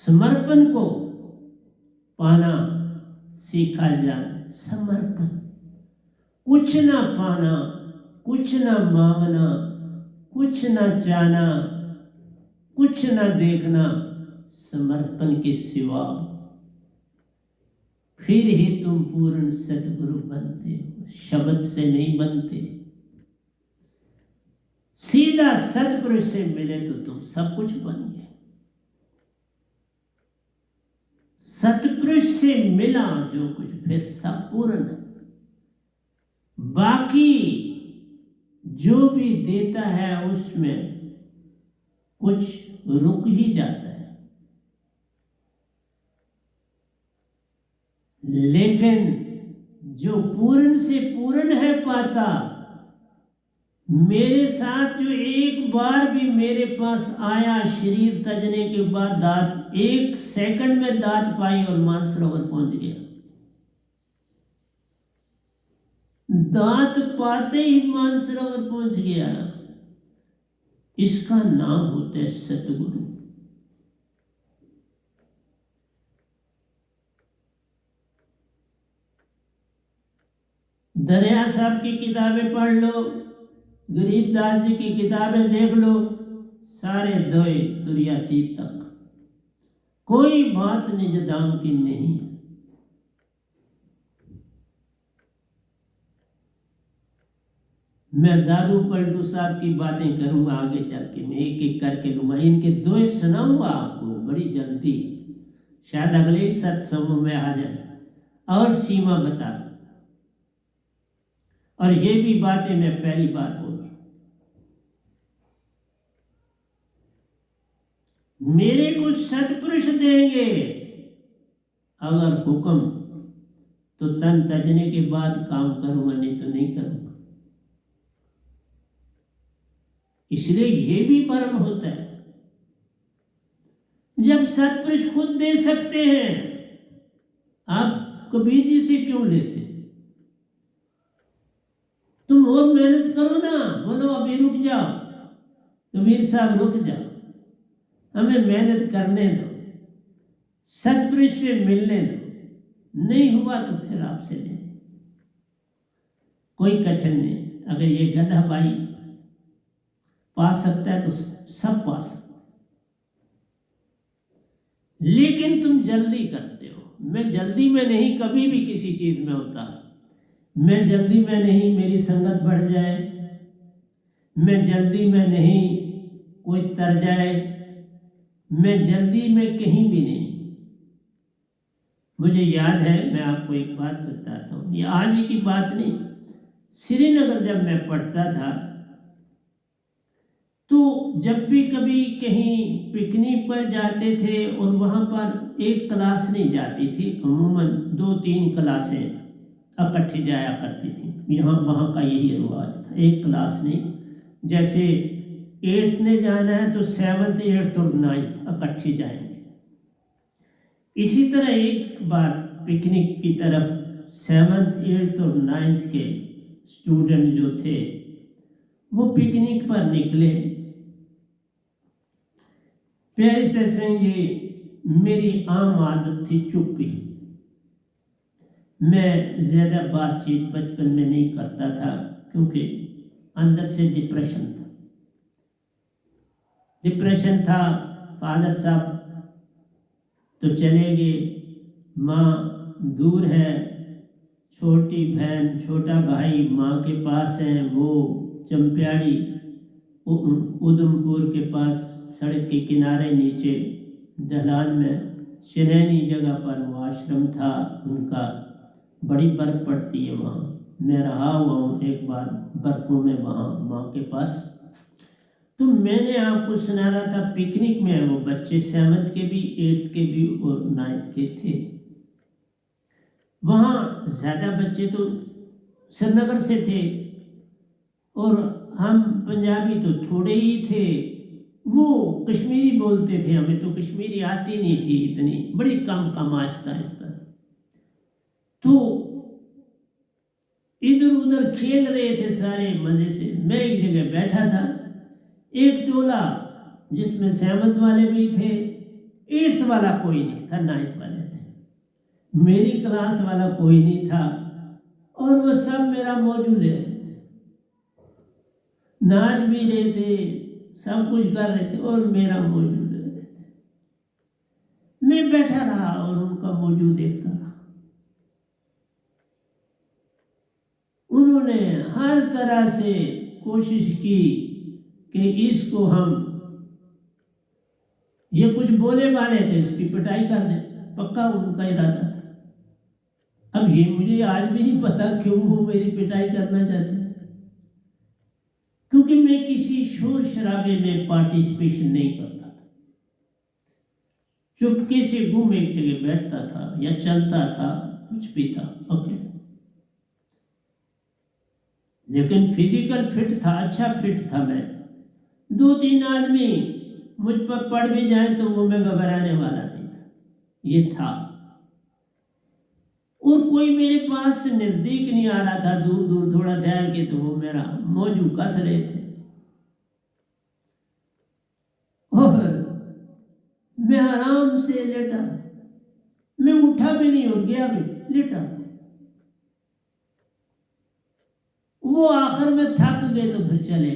समर्पण को पाना सीखा जाए। समर्पण, कुछ ना पाना, कुछ ना मांगना, कुछ ना जाना, कुछ ना देखना, समर्पण के सिवा, फिर ही तुम पूर्ण सतगुरु बनते हो। शब्द से नहीं बनते, सीधा सतपुरुष से मिले तो तुम सब कुछ बन गए। सतपुरुष से मिला जो कुछ, फिर सब पूर्ण है। बाकी जो भी देता है उसमें कुछ रुक ही जाता है, लेकिन जो पूर्ण से पूर्ण है पाता, मेरे साथ जो एक बार भी मेरे पास आया, शरीर तजने के बाद दांत 1 सेकंड में दांत पाई और मानसरोवर पहुंच गया। दांत पाते ही मानसरोवर पहुंच गया। इसका नाम होता है सतगुरु। दरिया साहब की किताबें पढ़ लो, गरीबदास जी की किताबें देख लो, सारे दोए तुरियातीत तक कोई बात निज दाम की नहीं है। मैं दादू पलटू साहब की बातें करूंगा आगे चल के, मैं एक एक करके लूंगा, इनके दोए सुनाऊंगा आपको बड़ी जल्दी, शायद अगले ही सत्संग में आ जाए और सीमा बता दूं। और ये भी बातें मैं पहली बार बोल रहा हूं। मेरे को सतपुरुष देंगे अगर हुक्म, तो तन तजने के बाद काम करूंगा, नहीं तो नहीं करूंगा। इसलिए ये भी परम होता है जब सतपुरुष खुद दे सकते हैं। आप कबीर जी से क्यों लेते? तुम और मेहनत करो ना, बोलो अभी रुक जाओ, कबीर साहब रुक जाओ, हमें मेहनत करने दो, सतपुरुष से मिलने दो, नहीं हुआ तो फिर आपसे ले। कोई कठिन नहीं। अगर ये गधा भाई पा सकता है तो सब पा सकते, लेकिन तुम जल्दी करते हो। मैं जल्दी में नहीं कभी भी किसी चीज में होता, मैं जल्दी में नहीं मेरी संगत बढ़ जाए, मैं जल्दी में नहीं कोई तर जाए, मैं जल्दी में कहीं भी नहीं। मुझे याद है, मैं आपको एक बात बताता हूँ, ये आज ही की बात नहीं। श्रीनगर जब मैं पढ़ता था तो जब भी कभी कहीं पिकनिक पर जाते थे और वहाँ पर एक क्लास नहीं जाती थी, अमूमन 2-3 क्लासें इकट्ठी जाया करती थी। यहाँ वहाँ का यही रिवाज था, एक क्लास नहीं। जैसे 8th ने जाना है तो 7th 8th और 9th इकट्ठी जाएंगे। इसी तरह एक बार पिकनिक की तरफ 7th 8th और 9th के स्टूडेंट जो थे वो पिकनिक पर निकले। प्यारे सत्संग जी, मेरी आम आदत थी चुप्पी। मैं ज़्यादा बातचीत बचपन में नहीं करता था क्योंकि अंदर से डिप्रेशन था। फादर साहब तो चले गए, माँ दूर है, छोटी बहन छोटा भाई माँ के पास है, वो चंप्याड़ी उधमपुर के पास सड़क के किनारे नीचे ढलान में शनैनी जगह पर वो आश्रम था उनका। बड़ी बर्फ पड़ती है वहाँ, मैं रहा हुआ हूँ एक बार बर्फों में वहाँ माँ के पास। तो मैंने आपको सुना रहा था पिकनिक में वो बच्चे 7th के भी 8th के भी और 9th के थे। वहाँ ज़्यादा बच्चे तो श्रीनगर से थे और हम पंजाबी तो थोड़े ही थे। वो कश्मीरी बोलते थे, हमें तो कश्मीरी आती नहीं थी इतनी, बड़ी कम आहिस्ता आहिस्ता। तो इधर उधर खेल रहे थे सारे मज़े से। मैं एक जगह बैठा था, एक टोला जिसमें 7th वाले भी थे, 8th वाला कोई नहीं था, 9th वाले थे, मेरी क्लास वाला कोई नहीं था, और वो सब मेरा मौजू ले रहे थे, नाच भी रहे थे, सब कुछ कर रहे थे और मेरा मौजू ले रहे थे। मैं बैठा रहा और उनका मौजू देखता रहा। उन्होंने हर तरह से कोशिश की कि इसको हम, ये कुछ बोले वाले थे, इसकी पिटाई कर दें, पक्का उनका इरादा था। अब ये मुझे आज भी नहीं पता क्यों वो मेरी पिटाई करना चाहते थे, क्योंकि मैं किसी शोर शराबे में पार्टिसिपेशन नहीं करता था, चुपके से घूम एक जगह बैठता था या चलता था, कुछ भी था। ओके, लेकिन फिजिकल फिट था, अच्छा फिट था मैं। 2-3 आदमी मुझ पर पड़ भी जाए तो वो मैं घबराने वाला नहीं था, ये था। और कोई मेरे पास से नजदीक नहीं आ रहा था, दूर दूर थोड़ा ठहर के, तो वो मेरा मौजू कस रहे थे। और मैं आराम से लेटा, मैं उठा भी नहीं और गया भी, लेटा। वो आखिर में थक गए तो फिर चले।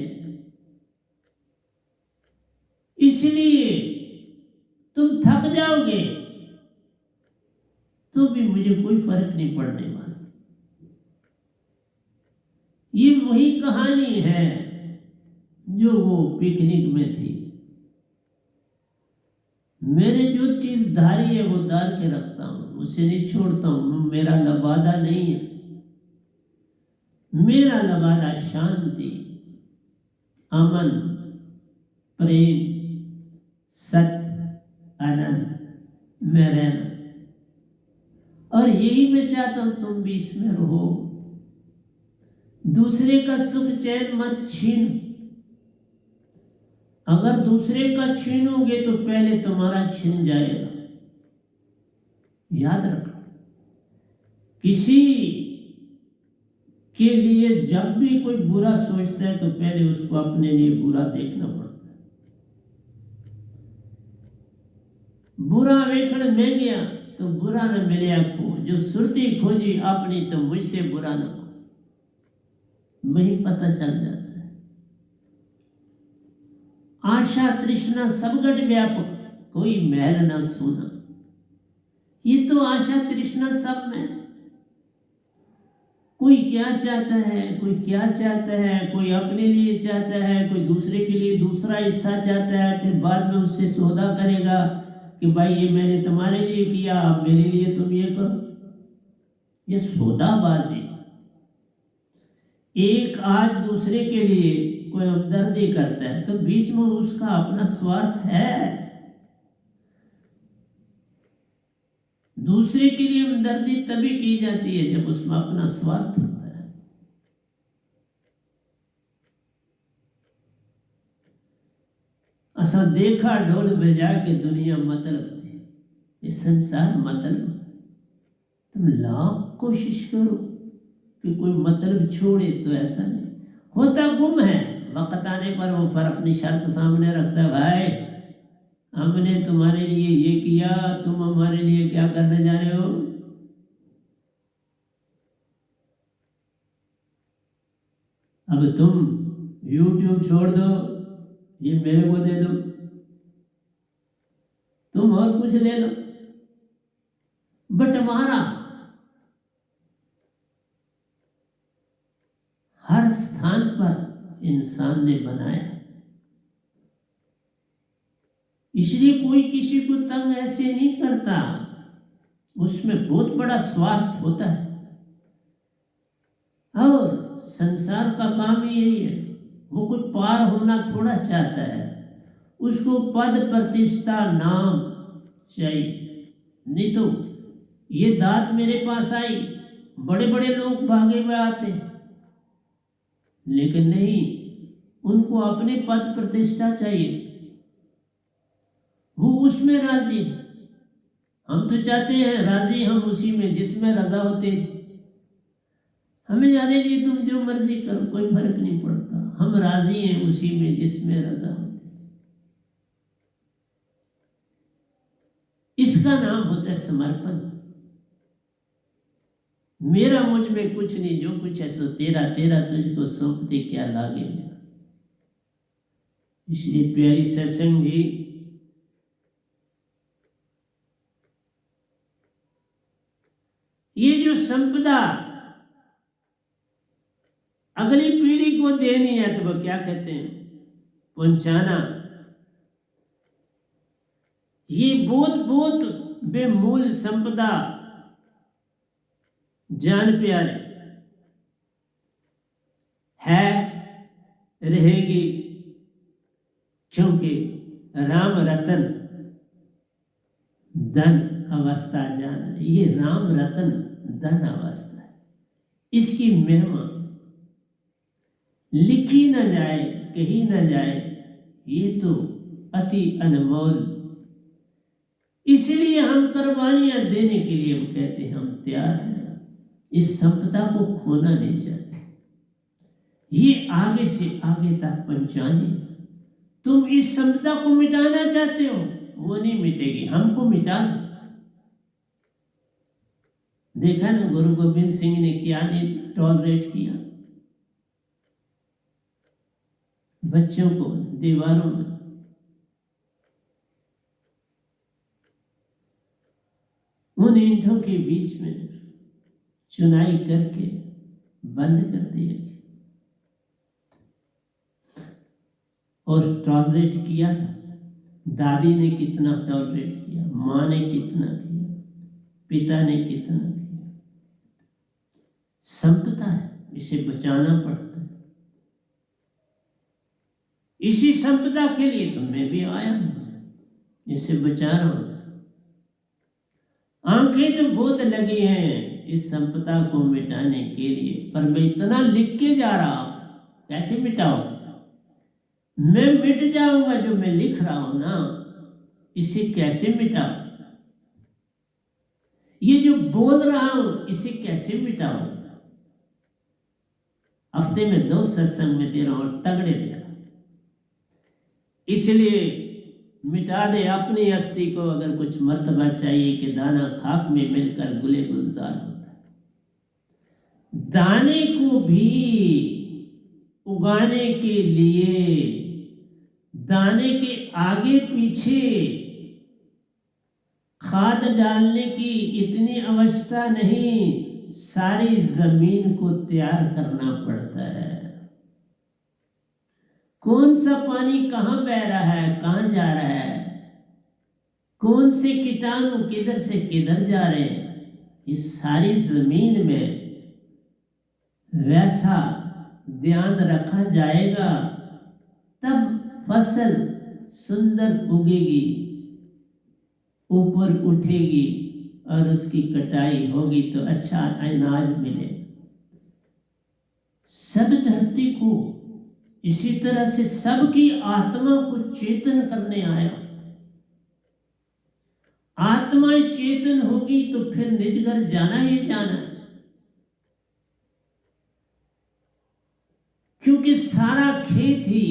इसलिए तुम थक जाओगे तो भी मुझे कोई फर्क नहीं पड़ने वाला। ये वही कहानी है जो वो पिकनिक में थी। मैंने जो चीज धारी है वो धार के रखता हूं, उसे नहीं छोड़ता हूं। मेरा लबादा नहीं है, मेरा लबादा शांति, अमन, प्रेम, सत्य, आनंद में रहना। और यही मैं चाहता हूं तुम भी इसमें रहो। दूसरे का सुख चैन मत छीनो। अगर दूसरे का छीनोगे तो पहले तुम्हारा छिन जाएगा। याद रखो, किसी के लिए जब भी कोई बुरा सोचता है तो पहले उसको अपने लिए बुरा देखना पड़ता है। बुरा वेखण में गया तो बुरा न मिले आखो, जो सुरती खोजी अपनी तो मुझसे बुरा न हो। वही पता चल जाता है। आशा तृष्णा सबगढ़ व्यापक, कोई महल ना सोना। ये तो आशा तृष्णा सब में। कोई क्या चाहता है, कोई क्या चाहता है, कोई अपने लिए चाहता है, कोई दूसरे के लिए दूसरा हिस्सा चाहता है, फिर बाद में उससे सौदा करेगा कि भाई ये मैंने तुम्हारे लिए किया, अब मेरे लिए तुम ये करो। ये सौदाबाजी। एक आज दूसरे के लिए कोई हमदर्दी करता है तो बीच में उसका अपना स्वार्थ है। दूसरे के लिए हमदर्दी तभी की जाती है जब उसमें अपना स्वार्थ होता है। असा देखा ढोल बजा के दुनिया मतलब थी, ये संसार मतलब। तुम लाख कोशिश करो कि कोई मतलब छोड़े तो ऐसा नहीं होता। गुम है, वक्त आने पर वो फिर अपनी शर्त सामने रखता है, भाई हमने तुम्हारे लिए ये किया, तुम हमारे लिए क्या करने जा रहे हो। अब तुम YouTube छोड़ दो, ये मेरे को दे दो, तुम और कुछ ले लो, बंटवारा हर स्थान पर इंसान ने बनाया। इसलिए कोई किसी को तंग ऐसे नहीं करता, उसमें बहुत बड़ा स्वार्थ होता है। और संसार का काम ही यही है। वो कोई पार होना थोड़ा चाहता है, उसको पद प्रतिष्ठा नाम चाहिए। नहीं तो ये दात मेरे पास आई, बड़े बड़े लोग भागे हुए आते, लेकिन नहीं, उनको अपने पद प्रतिष्ठा चाहिए थी, वो उसमें राजी है। हम तो चाहते हैं राजी हम उसी में जिसमें रजा होते। हमें जाने लिए तुम जो मर्जी करो, कोई फर्क नहीं पड़ता, हम राजी हैं उसी में जिसमें रजा होती। इसका नाम होता है समर्पण। मेरा मुझ में कुछ नहीं, जो कुछ है सो तेरा, तेरा तुझको सौंपते क्या लागे मेरा। इसलिए प्यारी सत्संग जी, ये जो संपदा अगली पीढ़ी को देनी है तो वो क्या कहते हैं, पहुंचाना, ये बहुत बहुत बेमूल संपदा जान प्यारे है, रहेगी। क्योंकि राम रतन धन अवस्था जान, ये राम रतन धन अवस्था है। इसकी महिमा लिखी न जाए, कही न जाए, ये तो अति अनमोल। इसलिए हम कुर्बानियां देने के लिए हम कहते हैं हम तैयार हैं। इस संपदा को खोना नहीं चाहते, ये आगे से आगे तक पहुंचानी है। तुम इस संपदा को मिटाना चाहते हो, वो नहीं मिटेगी, हमको मिटा दो। देखा ना गुरु गोविंद सिंह ने क्या नहीं टॉलरेट किया, बच्चों को दीवारों में उन ईंटों के बीच में चुनाई करके बंद कर दिया और टॉलरेट किया। दादी ने कितना टॉलरेट किया, माँ ने कितना किया, पिता ने कितना किया। संपदा है, इसे बचाना पड़ता है। इसी संपदा के लिए तो मैं भी आया हूं, इसे बचा रहा हूं। आंखें तो बहुत लगी हैं इस संपदा को मिटाने के लिए, पर मैं इतना लिख के जा रहा हूं, कैसे मिटाऊं? मैं मिट जाऊंगा जो मैं लिख रहा हूं ना, इसे कैसे मिटाऊं? ये जो बोल रहा हूं इसे कैसे मिटाऊं? हफ्ते में 2 सत्संग में दे रहा हूं और तगड़े दे रहा हूं। इसलिए मिटा दे अपनी अस्थि को, अगर कुछ मर्तबा चाहिए कि दाना खाक में मिलकर गुले गुलजार होता है। दाने को भी उगाने के लिए दाने के आगे पीछे खाद डालने की इतनी अवस्था नहीं, सारी जमीन को तैयार करना पड़ता है। कौन सा पानी कहां बह रहा है, कहां जा रहा है, कौन से कीटाणु किधर से किधर जा रहे हैं, इस सारी जमीन में वैसा ध्यान रखा जाएगा, तब फसल सुंदर उगेगी, ऊपर उठेगी और उसकी कटाई होगी तो अच्छा अनाज मिले। सब धरती को इसी तरह से सबकी आत्मा को चेतन करने आया। आत्मा चेतन होगी तो फिर निज घर जाना ही जाना है, क्योंकि सारा खेत ही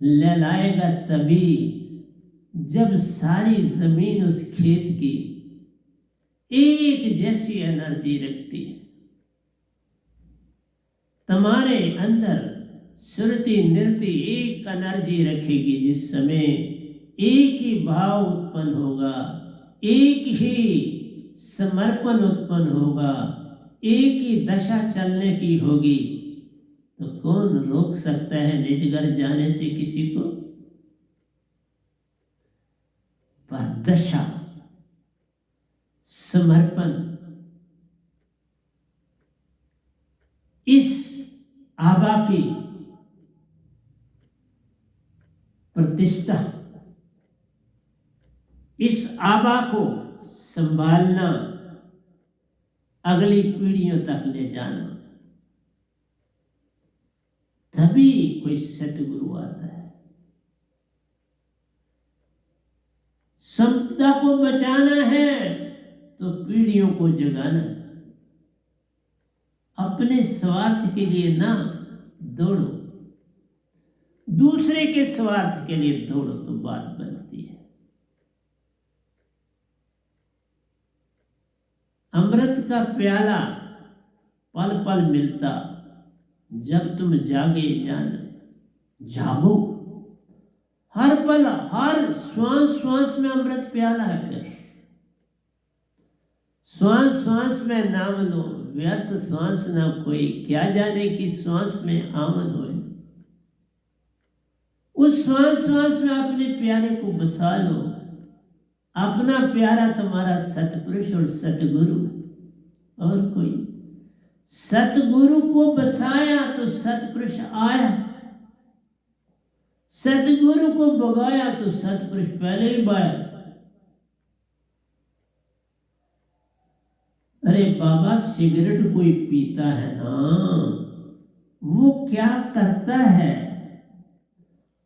लहलाएगा तभी जब सारी जमीन उस खेत की एक जैसी एनर्जी रखती है। तुम्हारे अंदर सुरति नृत्य एक एनर्जी रखेगी, जिस समय एक ही भाव उत्पन्न होगा, एक ही समर्पण उत्पन्न होगा, एक ही दशा चलने की होगी, तो कौन रोक सकता है निज घर जाने से किसी को? वह दशा, समर्पण, इस आभा की प्रतिष्ठा, इस आभा को संभालना, अगली पीढ़ियों तक ले जाना, तभी कोई सतगुरु आता है। संपदा को बचाना है तो पीढ़ियों को जगाना है। अपने स्वार्थ के लिए ना दौड़ो, दूसरे के स्वार्थ के लिए दौड़ो तो बात बनती है। अमृत का प्याला पल पल मिलता, जब तुम जागे जाना, जागो। हर पल हर श्वास श्वास में अमृत प्याला है। फिर श्वास श्वास में नाम लो, व्यर्थ श्वास ना कोई, क्या जाने कि श्वास में आमन हो। उस श्वास श्वास में अपने प्यारे को बसा लो। अपना प्यारा तुम्हारा सतपुरुष और सतगुरु, और कोई सतगुरु को बसाया तो सतपुरुष आया, सतगुरु को भगाया तो सतपुरुष पहले ही बाया। अरे बाबा, सिगरेट कोई पीता है ना, वो क्या करता है,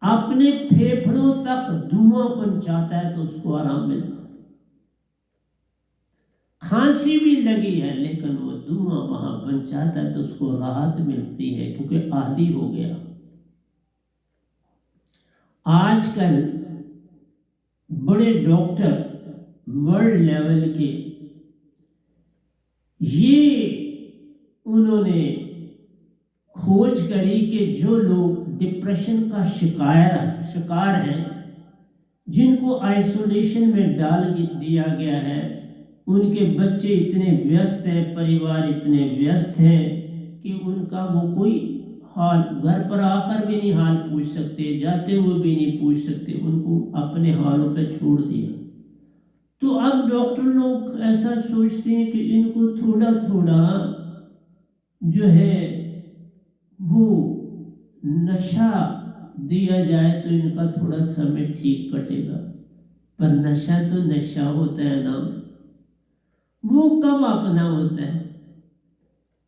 अपने फेफड़ों तक धुआं पहुंचाता है तो उसको आराम मिलता है। खांसी भी लगी है लेकिन वो धुआं वहां पहुंचाता है तो उसको राहत मिलती है, क्योंकि आदी हो गया। आजकल बड़े डॉक्टर वर्ल्ड लेवल के, ये उन्होंने खोज करी कि जो लोग डिप्रेशन का शिकार हैं, जिनको आइसोलेशन में डाल दिया गया है, उनके बच्चे इतने व्यस्त हैं, परिवार इतने व्यस्त हैं कि उनका वो कोई हाल, घर पर आकर भी नहीं हाल पूछ सकते, जाते हुए भी नहीं पूछ सकते, उनको अपने हालों पे छोड़ दिया। तो अब डॉक्टर लोग ऐसा सोचते हैं कि इनको थोड़ा थोड़ा जो है वो नशा दिया जाए तो इनका थोड़ा समय ठीक कटेगा। पर नशा तो नशा होता है ना, वो कब अपना होता है।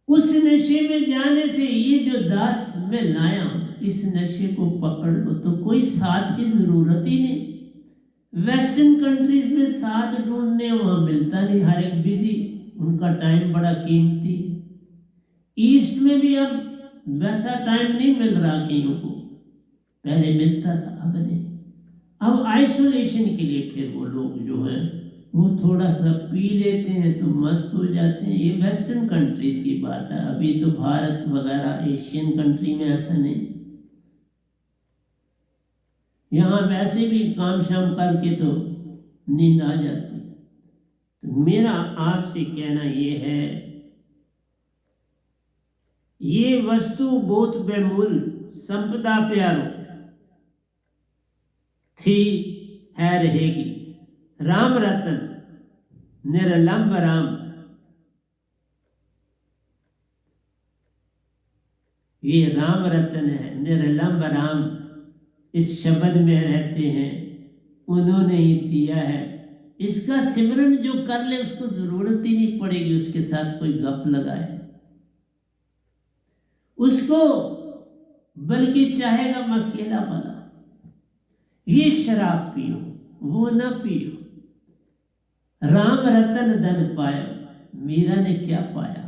उस नशे में जाने से ये जो दांत में लाया हूं, इस नशे को पकड़ लो तो कोई साथ की जरूरत ही नहीं। वेस्टर्न कंट्रीज में साथ ढूंढने वहां मिलता नहीं, हर एक बिजी, उनका टाइम बड़ा कीमती। ईस्ट में भी अब वैसा टाइम नहीं मिल रहा कईयों को, पहले मिलता था अब नहीं। अब आइसोलेशन के लिए फिर वो लोग जो हैं वो थोड़ा सा पी लेते हैं तो मस्त हो जाते हैं। ये वेस्टर्न कंट्रीज की बात है, अभी तो भारत वगैरह एशियन कंट्री में ऐसा नहीं। यहाँ वैसे भी काम शाम करके तो नींद आ जाती। तो मेरा आपसे कहना ये है, ये वस्तु बहुत बेमूल संपदा प्यारो थी है रहेगी। राम रतन निरलंब राम, ये राम रतन है, निरलंब राम इस शब्द में रहते हैं, उन्होंने ही दिया है। इसका सिमरन जो कर ले उसको जरूरत ही नहीं पड़ेगी उसके साथ कोई गप लगाए उसको, बल्कि चाहेगा मैं अकेला बना। ये शराब पियो वो ना पियो। राम रतन धन पाया, मीरा ने क्या पाया।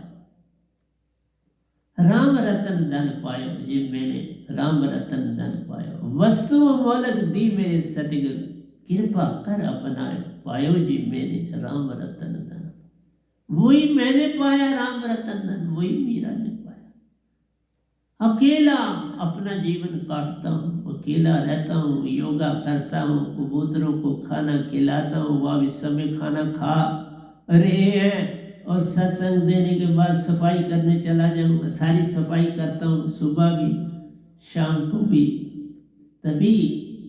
राम रतन धन पायो जी मैंने, राम रतन धन पायो। वस्तु मोलक दी मेरे सतगुरु, कृपा कर अपनाए पायो जी मैंने राम रतन धन। वही मैंने पाया राम रतन धन, वही मीरा ने पाया। अकेला अपना जीवन काटता हूँ, अकेला रहता हूँ, योगा करता हूँ, कबूतरों को खाना खिलाता हूँ, वह भी समय खाना खा रहे हैं, और सत्संग देने के बाद सफाई करने चला जाऊँगा। सारी सफाई करता हूँ, सुबह भी शाम को भी। तभी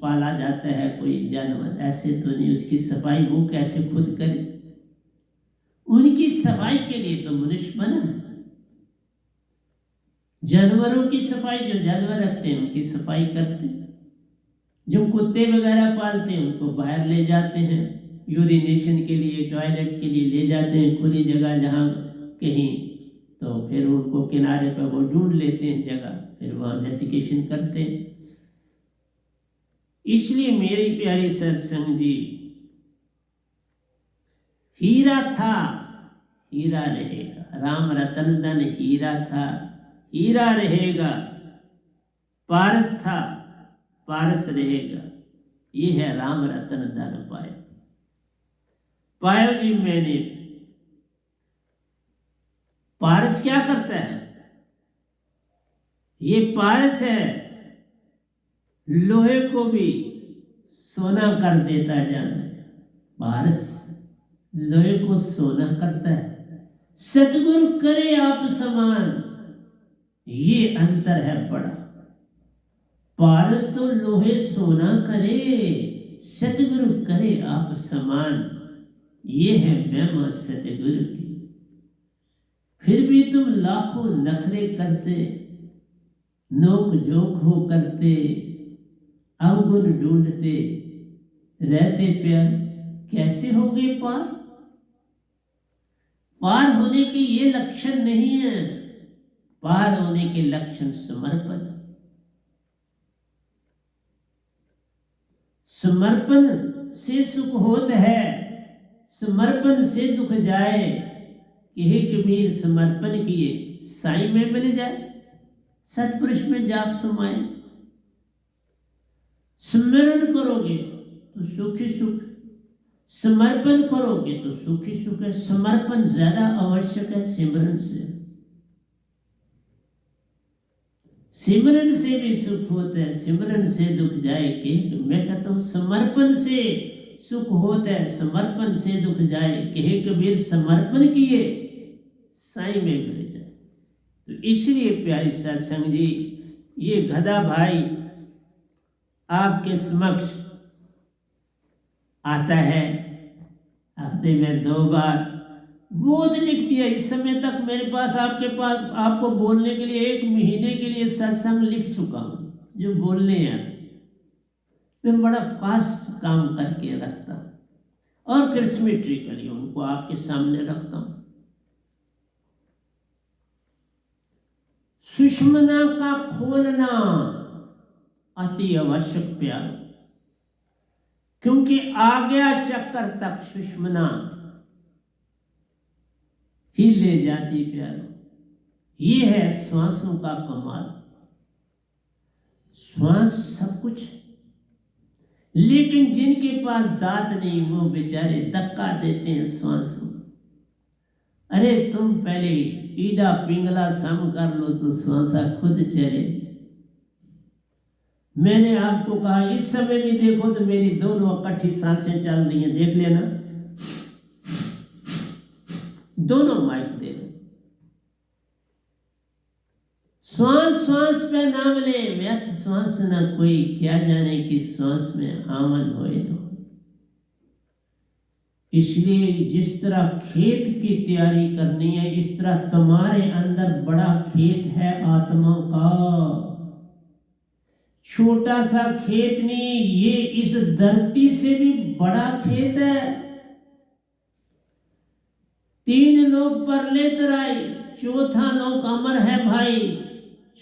पाला जाता है कोई जानवर, ऐसे तो नहीं। उसकी सफाई वो कैसे खुद करे, उनकी सफाई के लिए तो मनुष्य बना है। जानवरों की सफाई, जो जानवर रखते हैं उनकी सफाई करते हैं। जो कुत्ते वगैरह पालते हैं उनको बाहर ले जाते हैं यूरिनेशन के लिए, टॉयलेट के लिए ले जाते हैं खुली जगह जहाँ कहीं, तो फिर उनको किनारे पर वो ढूंढ लेते हैं जगह, फिर वहाँ डेसिकेशन करते हैं। इसलिए मेरी प्यारी सत्संग जी, हीरा था हीरा रहेगा। राम रतन धन हीरा था, हीरा रहेगा। पारस था, पारस रहेगा। ये है राम रतन धन पायो। पायो जी मैंने। पारस क्या करता है, ये पारस है, लोहे को भी सोना कर देता जाना। पारस लोहे को सोना करता है। सतगुरु करे आप समान, ये अंतर है बड़ा। पारस तो लोहे सोना करे, सतगुरु करे आप समान, ये है महिमा सतगुरु की। फिर भी तुम लाखों नखरे करते, नोक जोक हो करते, अवगुण ढूंढते रहते प्यार, कैसे हो गए पार। पार होने के ये लक्षण नहीं है। पार होने के लक्षण समर्पण। समर्पण से सुख होत है, समर्पण से दुख जाए। कि हे कबीर समर्पण किए साईं में मिल जाए, सतपुरुष में जाप समाए। स्मरण करोगे तो सुख ही सुख, समर्पण करोगे तो सुख ही सुख है। समर्पण ज्यादा आवश्यक है सिमरन से। सिमरन से भी सुख होता है, सिमरन से दुख जाए। कि मैं कहता हूं समर्पण से सुख होता है, समर्पण से दुख जाए। कि हे कबीर समर्पण किए साईं में मिल जाए। तो इसलिए प्यारी सत्संग जी, ये गधा भाई आपके समक्ष आता है हफ्ते में 2 बार। बहुत लिख दिया इस समय तक मेरे पास, आपके पास आपको बोलने के लिए 1 महीने के लिए सत्संग लिख चुका हूं जो बोलने हैं। मैं बड़ा फास्ट काम करके रखता हूं और फिर सिमेट्रिकली उनको आपके सामने रखता हूं। सुषमना का खोलना अति आवश्यक प्यार, क्योंकि आ गया चक्कर तक सुषमना ही ले जाती प्यारो। ये है श्वासों का कमाल। श्वास सब कुछ, लेकिन जिनके पास दांत नहीं वो बेचारे धक्का देते हैं श्वास को। अरे तुम पहले ईडा पिंगला सम कर लो तो श्वासा खुद चले। मैंने आपको कहा इस समय भी देखो तो मेरी दोनों इकट्ठी सांसें चल रही हैं, देख लेना। दोनों माइक दे दो। श्वास श्वास पे नाम ले, व्यर्थ श्वास न कोई, क्या जाने कि श्वास में आमन होए न। इसलिए जिस तरह खेत की तैयारी करनी है, इस तरह तुम्हारे अंदर बड़ा खेत है आत्मा का। छोटा सा खेत नहीं, ये इस धरती से भी बड़ा खेत है। 3 लोक परले तराई, चौथा लोक अमर है भाई।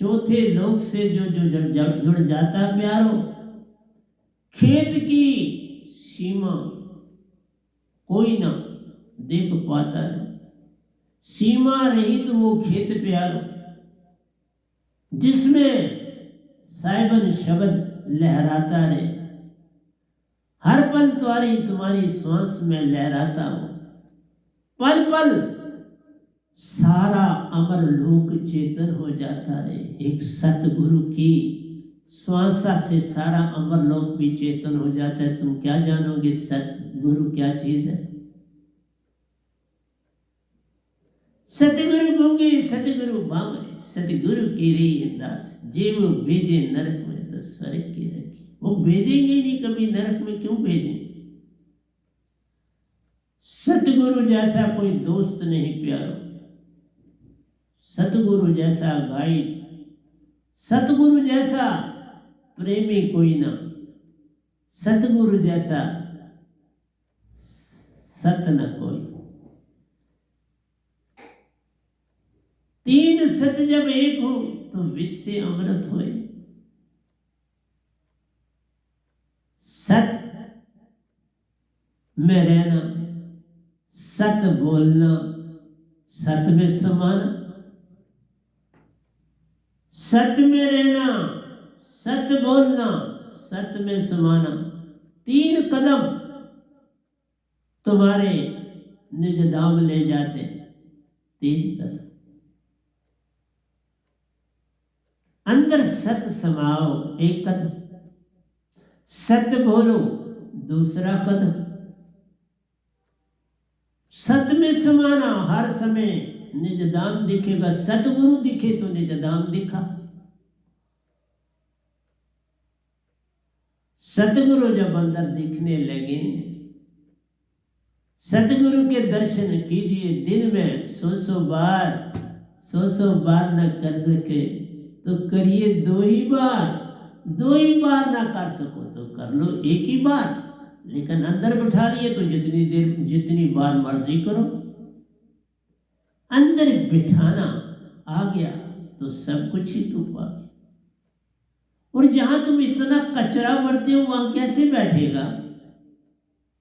चौथे लोक से जो जुड़ जाता प्यारो, खेत की सीमा कोई ना देख पाता है। सीमा रहित तो वो खेत प्यारो, जिसमें साइबन शब्द लहराता रहे। हर पल तुम्हारी श्वास में लहराता हो। पल पल सारा अमर लोक चेतन हो जाता रहे। एक सतगुरु की श्वासा से सारा अमर लोक भी चेतन हो जाता है। तुम क्या जानोगे सतगुरु क्या चीज है? सतगुरु गूंगे सतगुरु बामरे, सतगुरु की रे दास, जे वो भेजे नरक में तो स्वर्ग की रखी। वो भेजेंगे नहीं कभी नरक में, क्यों भेजेंगे? सतगुरु जैसा कोई दोस्त नहीं प्यारो, सतगुरु जैसा गाइड, सतगुरु जैसा प्रेमी कोई ना, सतगुरु जैसा सत न कोई। 3 सत जब एक हो तो विश्व से अमृत होए। सत में रहना, सत बोलना, सत में समाना, सत में रहना, सत बोलना, सत में समाना। 3 कदम तुम्हारे निज धाम ले जाते। 3 कदम अंदर सत समाओ, 1 कदम। सत बोलो, 2 कदम। सत में समाना, हर समय निज धाम दिखेगा। सतगुरु दिखे तो निज धाम दिखा। सतगुरु जब अंदर दिखने लगे, सतगुरु के दर्शन कीजिए। दिन में 100 बार न कर सके तो करिए 2 ही बार। 2 ही बार ना कर सको तो कर लो 1 ही बार। लेकिन अंदर बिठा लिए तो जितनी बार मर्जी करो। अंदर बिठाना आ गया तो सब कुछ ही तू पा गया। और जहां तुम इतना कचरा भरते हो वहां कैसे बैठेगा?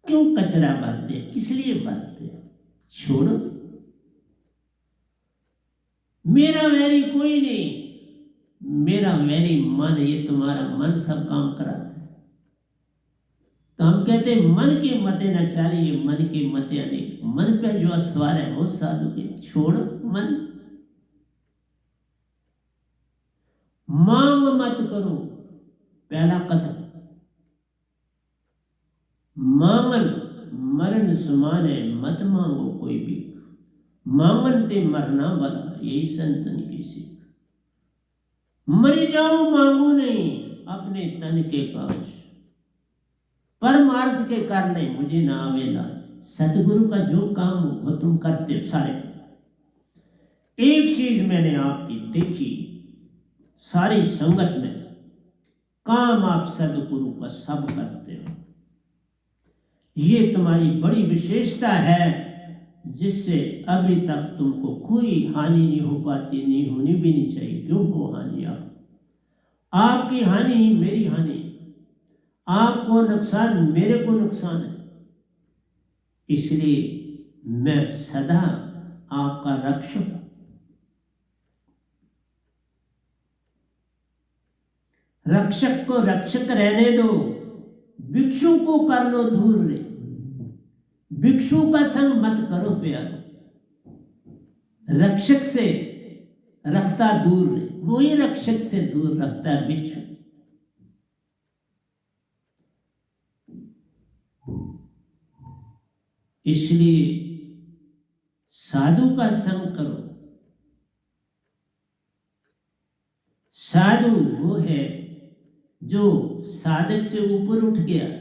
क्यों कचरा भरते हैं? किस लिए भरते हैं? छोड़ो। मेरा वैरी कोई नहीं, मेरा वैरी मन। ये तुम्हारा मन सब काम कराता है। तो हम कहते हैं मन के मते न चालिए, मन के मते अनेक। मन पे जो अस्वार है वो साधु के। छोड़ो मन। मांग मत करो, पहला कदम। मांगन मरण समान है, मत मांगो कोई भी। मांगन ते मरना भला, यही संतन की सीख। मर जाओ मांगो नहीं, अपने तन के काज परमार्थ के करने मुझे ना आवेला। सतगुरु का जो काम हो वो तुम करते सारे। एक चीज मैंने आपकी देखी सारी संगत में, काम आप सदगुरु का सब करते हो। ये तुम्हारी बड़ी विशेषता है, जिससे अभी तक तुमको कोई हानि नहीं हो पाती, नहीं होनी भी नहीं चाहिए। क्यों हो हानि? आपकी हानि ही मेरी हानि, आपको नुकसान मेरे को नुकसान है। इसलिए मैं सदा आपका रक्षक हूं। रक्षक को रक्षक रहने दो, भिक्षु को कर लो दूर रे। भिक्षु का संग मत करो प्यारो, रक्षक से रखता दूर रे। वही रक्षक से दूर रखता है भिक्षु। इसलिए साधु का संग करो। साधु वो है जो साधक से ऊपर उठ गया,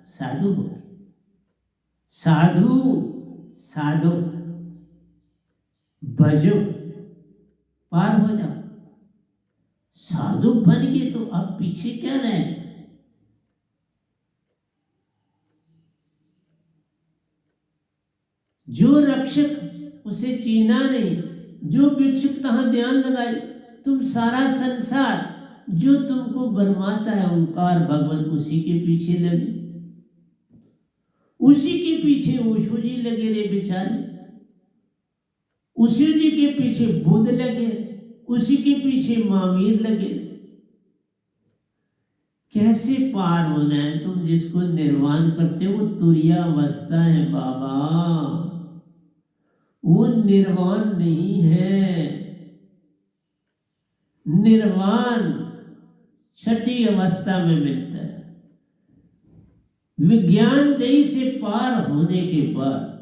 साधु हो। साधु साधो भजो, पार हो जाओ। साधु बन गए तो अब पीछे क्या रह गए? जो रक्षक उसे चीना नहीं, जो भिक्षुक तहां ध्यान लगाए। तुम सारा संसार जो तुमको बरमाता है ओंकार भगवान, उसी के पीछे लगे। उसी के पीछे ओशो जी लगे रे बेचारे, उसी जी के पीछे बुद्ध लगे, उसी के पीछे महावीर लगे। कैसे पार होना है? तुम जिसको निर्वाण करते हो वो तुरिया अवस्था है बाबा, वो निर्वाण नहीं है। निर्वाण छठी अवस्था में मिलता है। विज्ञान देही से पार होने के बाद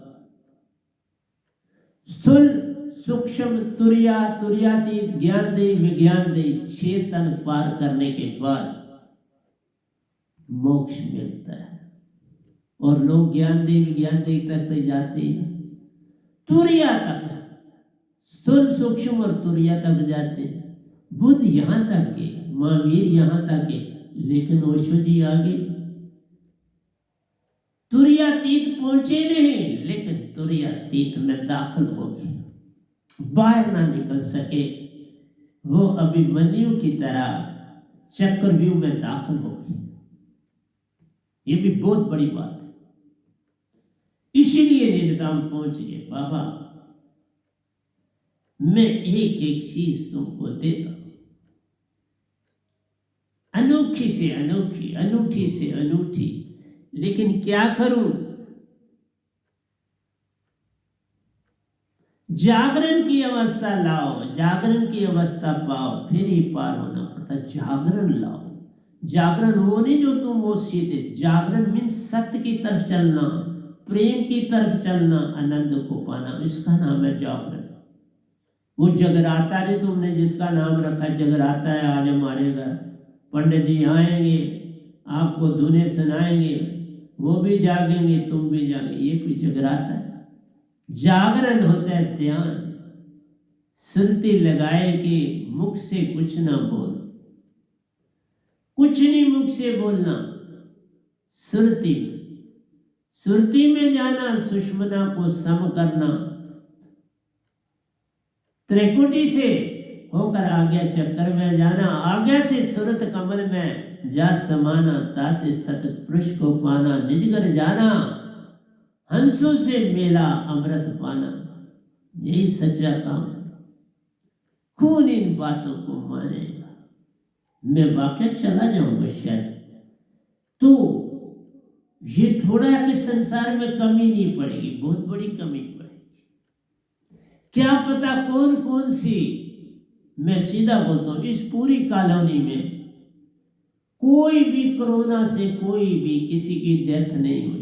स्थूल सूक्ष्म तुरिया, तुरियातीत, ज्ञान देही, विज्ञान देही, चेतन पार करने के बाद मोक्ष मिलता है। और लोग ज्ञान देही विज्ञान देही तक तो जाते ही नहीं, तुरिया तक, स्थूल सूक्ष्म और तुरिया तक जाते हैं। बुद्ध यहां तक के, महावीर यहां तक के, लेकिन ओशो जी आगे तुरियातीत पहुंचे नहीं, लेकिन तुरियातीत में दाखिल हो गए, बाहर ना निकल सके। वो अभिमन्यु की तरह चक्रव्यूह में दाखिल हो गए। ये भी बहुत बड़ी बात है। इसीलिए निजधाम पहुंच गए। बाबा मैं एक एक चीज तुमको देता हूं, अनोखी से अनोखी, अनूठी से अनूठी, लेकिन क्या करूं? जागरण की अवस्था लाओ, जागरण की अवस्था पाओ, फिर ही पार होना पड़ता। जागरण लाओ। जागरण वो नहीं जो तुम वो सीधे। जागरण मीन्स सत्य की तरफ चलना, प्रेम की तरफ चलना, आनंद को पाना, इसका नाम है जागरण। वो जगराता नहीं तुमने जिसका नाम रखा है, जगराता है आज हमारे घर, पंडित जी आएंगे, आपको धुनें सुनाएंगे, वो भी जागेंगे, तुम भी जागे, ये कोई जगराता है? जागरण होता है ध्यान, सुरती लगाए कि मुख से कुछ ना बोल, कुछ नहीं मुख से बोलना, सुरती सुरती में जाना, सुषमना को सम करना, त्रिकुटी से होकर आज्ञा चक्कर में जाना, आज्ञा से सुरत कमल में जा समाना, तासे सतपुरुष को पाना, निजगर जाना, हंसों से मेला अमृत पाना, यही सच्चा काम है। कौन इन बातों को मानेगा? मैं वाकई चला जाऊंगा शायद, तो ये थोड़ा कि संसार में कमी नहीं पड़ेगी, बहुत बड़ी कमी पड़ेगी। क्या पता कौन कौन सी, मैं सीधा बोलता हूं, इस पूरी कॉलोनी में कोई भी कोरोना से कोई भी किसी की डेथ नहीं हुई।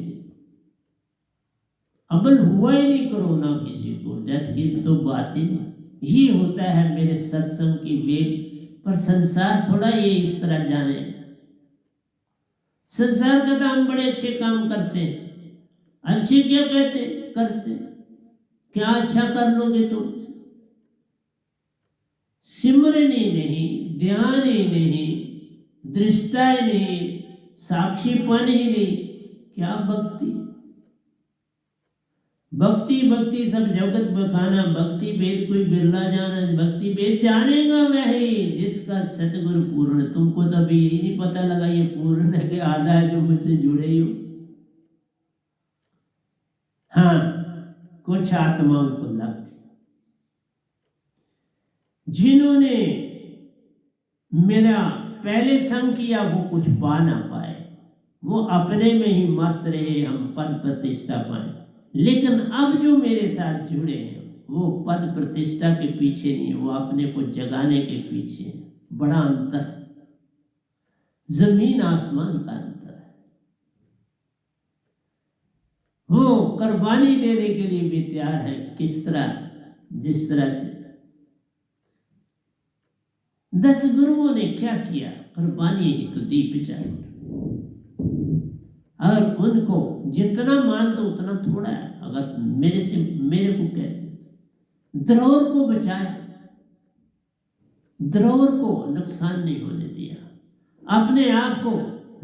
अमल हुआ ही नहीं कोरोना, किसी को डेथ की तो बात ही नहीं। ये होता है मेरे सत्संग की वेब पर। संसार थोड़ा ये इस तरह जाने, संसार का तो हम बड़े अच्छे काम करते हैं। अच्छे क्या कहते करते, क्या अच्छा कर लोगे तुम? सिमरन ही नहीं, ध्यान ही नहीं, दृष्टा ही नहीं, साक्षीपन ही नहीं, क्या भक्ति? भक्ति भक्ति सब जगत बखाना, भक्ति भेद कोई बिरला जाना। भक्ति भेद जानेगा वही जिसका सतगुरु पूर्ण। तुमको तो अभी यही नहीं पता लगा ये पूर्ण है कि आधा है जो मुझसे जुड़े ही हो। हाँ, कुछ आत्माओं को लग, जिन्होंने मेरा पहले संग किया वो कुछ पा ना पाए, वो अपने में ही मस्त रहे, हम पद प्रतिष्ठा पाए। लेकिन अब जो मेरे साथ जुड़े हैं वो पद प्रतिष्ठा के पीछे नहीं, वो अपने को जगाने के पीछे है। बड़ा अंतर, जमीन आसमान का अंतर है। वो कुर्बानी देने के लिए भी तैयार है। किस तरह? जिस तरह से 10 गुरुओं ने क्या किया, कुर्बानी ही तो दी बेचारे। अगर उनको जितना मान दो उतना थोड़ा है। अगर मेरे को कहते, द्रोह को बचाया, द्रोह को नुकसान नहीं होने दिया, अपने आप को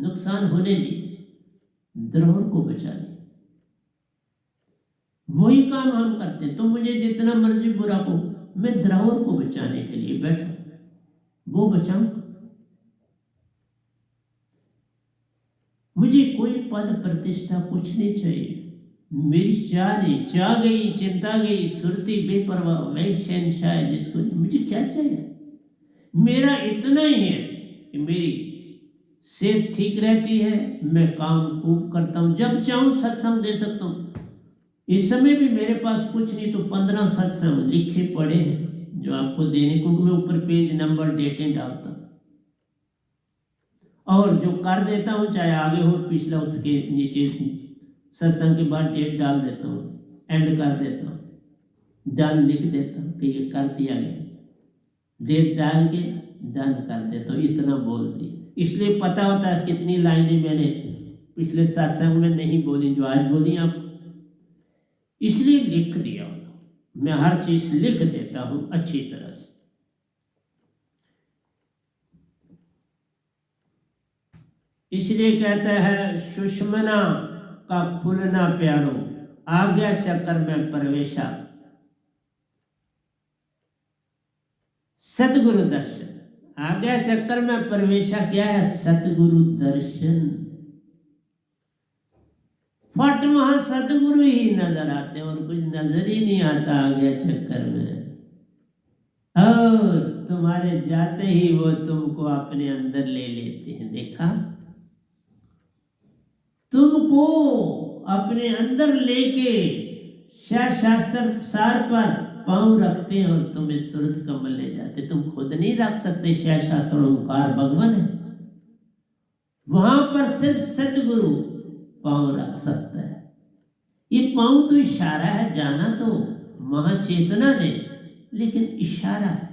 नुकसान होने दिया, द्रोह को बचा लिया। वही काम हम करते हैं। तुम मुझे जितना मर्जी बुरा को, मैं द्रोह को बचाने के लिए बैठा, वो बचाऊं। मुझे कोई पद प्रतिष्ठा कुछ नहीं चाहिए। मेरी चाह नहीं, चाह गई, चिंता गई, सुरती बेपरवाह, वही शहनशाह जिसको, मुझे क्या चाहिए? मेरा इतना ही है कि मेरी सेहत ठीक रहती है, मैं काम खूब करता हूँ, जब चाहूँ सत्संग दे सकता हूँ। इस समय भी मेरे पास कुछ नहीं तो 15 सत्संग लिखे पड़े हैं जो आपको देने को, मैं ऊपर पेज नंबर डेटें डालता हूँ और जो कर देता हूँ, चाहे आगे हो पिछला, उसके नीचे सत्संग के बाद डेट डाल देता हूँ, एंड कर देता हूँ, डन लिख देता हूँ कि ये कर दिया गया, डेट डाल के डन कर देता हूँ। इतना बोल दी, इसलिए पता होता है कितनी लाइनें मैंने पिछले सत्संग में नहीं बोली जो आज बोली आपको, इसलिए लिख दिया। मैं हर चीज लिख देता हूँ अच्छी तरह से। इसलिए कहता है सुषमना का खुलना प्यारो, आज्ञा चक्कर में प्रवेशा, सतगुरु दर्शन। आज्ञा चक्कर में प्रवेशा क्या है? सतगुरु दर्शन। फट वहां सतगुरु ही नजर आते हैं और कुछ नजर ही नहीं आता आज्ञा चक्कर में। और तुम्हारे जाते ही वो तुमको अपने अंदर ले लेते हैं। देखा, तुमको अपने अंदर लेके शास्त्र सार पर पांव रखते हैं और तुम्हें सुरत कमल ले जाते। तुम खुद नहीं रख सकते। शास्त्र ओंकार भगवान है, वहां पर सिर्फ सतगुरु पांव रख सकता है। ये पांव तो इशारा है, जाना तो महाचेतना ने, लेकिन इशारा है।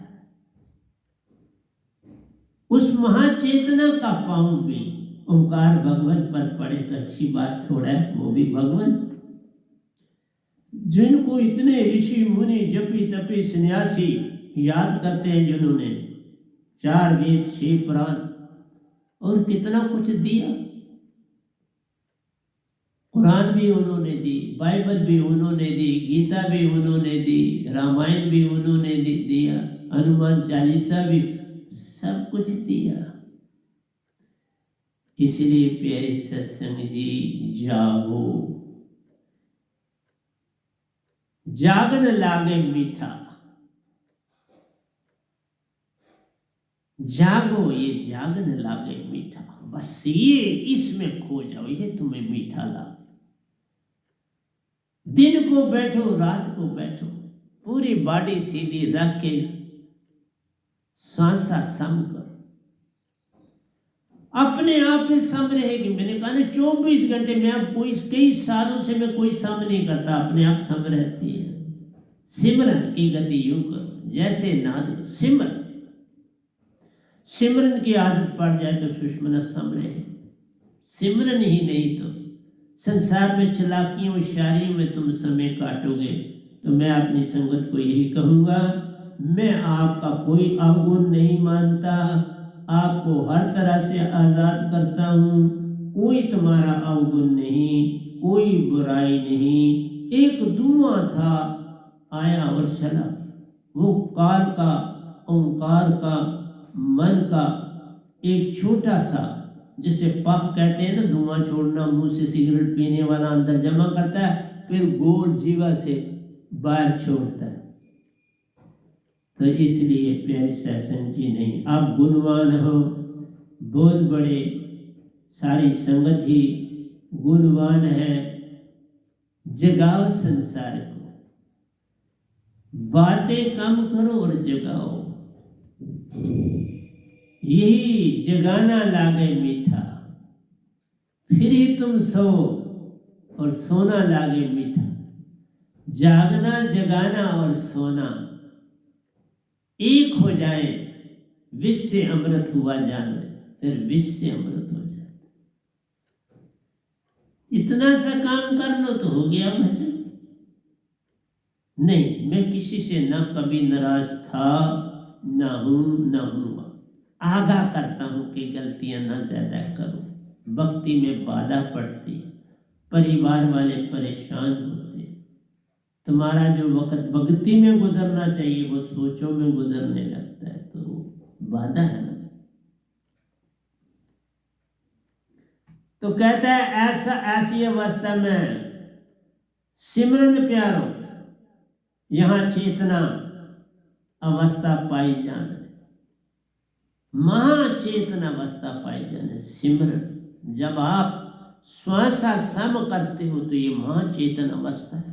उस महाचेतना का पांव भी ओंकार भगवान पर पड़े तो अच्छी बात थोड़ा है, वो भी भगवान। जिनको इतने ऋषि मुनि जपी तपी सन्यासी याद करते हैं, जिन्होंने 4 वेद 6 पुराण और कितना कुछ दिया, कुरान भी उन्होंने दी, बाइबल भी उन्होंने दी, गीता भी उन्होंने दी, रामायण भी उन्होंने दिया, हनुमान चालीसा भी, सब कुछ दिया। इसलिए प्यारे सत्संग जी, जागो, जागन लागे मीठा, जागो, ये जागन लागे मीठा, बस ये इसमें खो जाओ, ये तुम्हें मीठा लागे। दिन को बैठो, रात को बैठो, पूरी बॉडी सीधी रख के सांसा सम करो, अपने आप में सम रहेगी। मैंने कहा ना 24 घंटे में, अब कोई कई सालों से मैं कोई सम नहीं करता, अपने आप सम रहती है। सिमरन की गति यूं करो जैसे नाद, सिमरन, सिमरन की आदत पड़ जाए तो सुषमन सम रहे, सिमरन ही नहीं तो संसार में चलाकियों होशियारियों में तुम समय काटोगे। तो मैं अपनी संगत को यही कहूँगा, मैं आपका कोई अवगुण नहीं मानता, आपको हर तरह से आज़ाद करता हूँ, कोई तुम्हारा अवगुण नहीं, कोई बुराई नहीं। एक धुआं था, आया और चला, वो काल का, ओंकार का, मन का एक छोटा सा, जैसे पफ कहते हैं ना, धुआं छोड़ना, मुंह से सिगरेट पीने वाला अंदर जमा करता है, फिर गोल जीवा से बाहर छोड़ता है। तो इसलिए प्यारे सत्संग जी, नहीं, आप गुणवान हो, बहुत बड़े, सारी संगत ही गुणवान है। जगाओ संसार को, बातें कम करो और जगाओ, यही जगाना लागे मीठा, फिर ही तुम सो और सोना लागे मीठा। जागना, जगाना और सोना एक हो जाए, विष से अमृत हुआ जाने, फिर विष से अमृत हो जाए। इतना सा काम कर लो तो हो गया भजन। नहीं, मैं किसी से न कभी नाराज था, न हूं, न हूंगा। आगाह करता हूं कि गलतियां न ज्यादा करो। भक्ति में बाधा पड़ती, परिवार वाले परेशान होते, तुम्हारा जो वक्त भक्ति में गुजरना चाहिए वो सोचों में गुजरने लगता है, तो बाधा है ना। तो कहता है ऐसी अवस्था में सिमरन प्यारो, यहां चेतना अवस्था पाई जाने, महाचेतन अवस्था पाई जाने, सिमरन। जब आप श्वासा सम करते हो तो ये महाचेतन अवस्था है।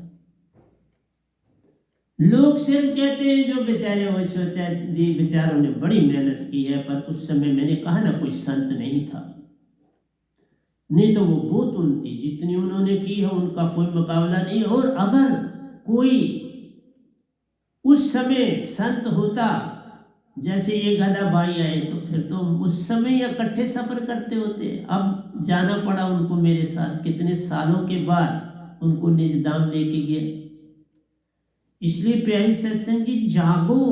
लोग सिर्फ कहते हैं जो बेचारे, वो सोचा बेचारों ने बड़ी मेहनत की है, पर उस समय मैंने कहा ना कोई संत नहीं था, नहीं तो वो बहुत उन्नति जितनी उन्होंने की है उनका कोई मुकाबला नहीं। और अगर कोई उस समय संत होता, जैसे ये गधा भाई आए, तो फिर तो उस समय इकट्ठे सफर करते होते। अब जाना पड़ा उनको मेरे साथ, कितने सालों के बाद उनको निज धाम लेके गए। इसलिए प्यारी सत्संग जी, जागो।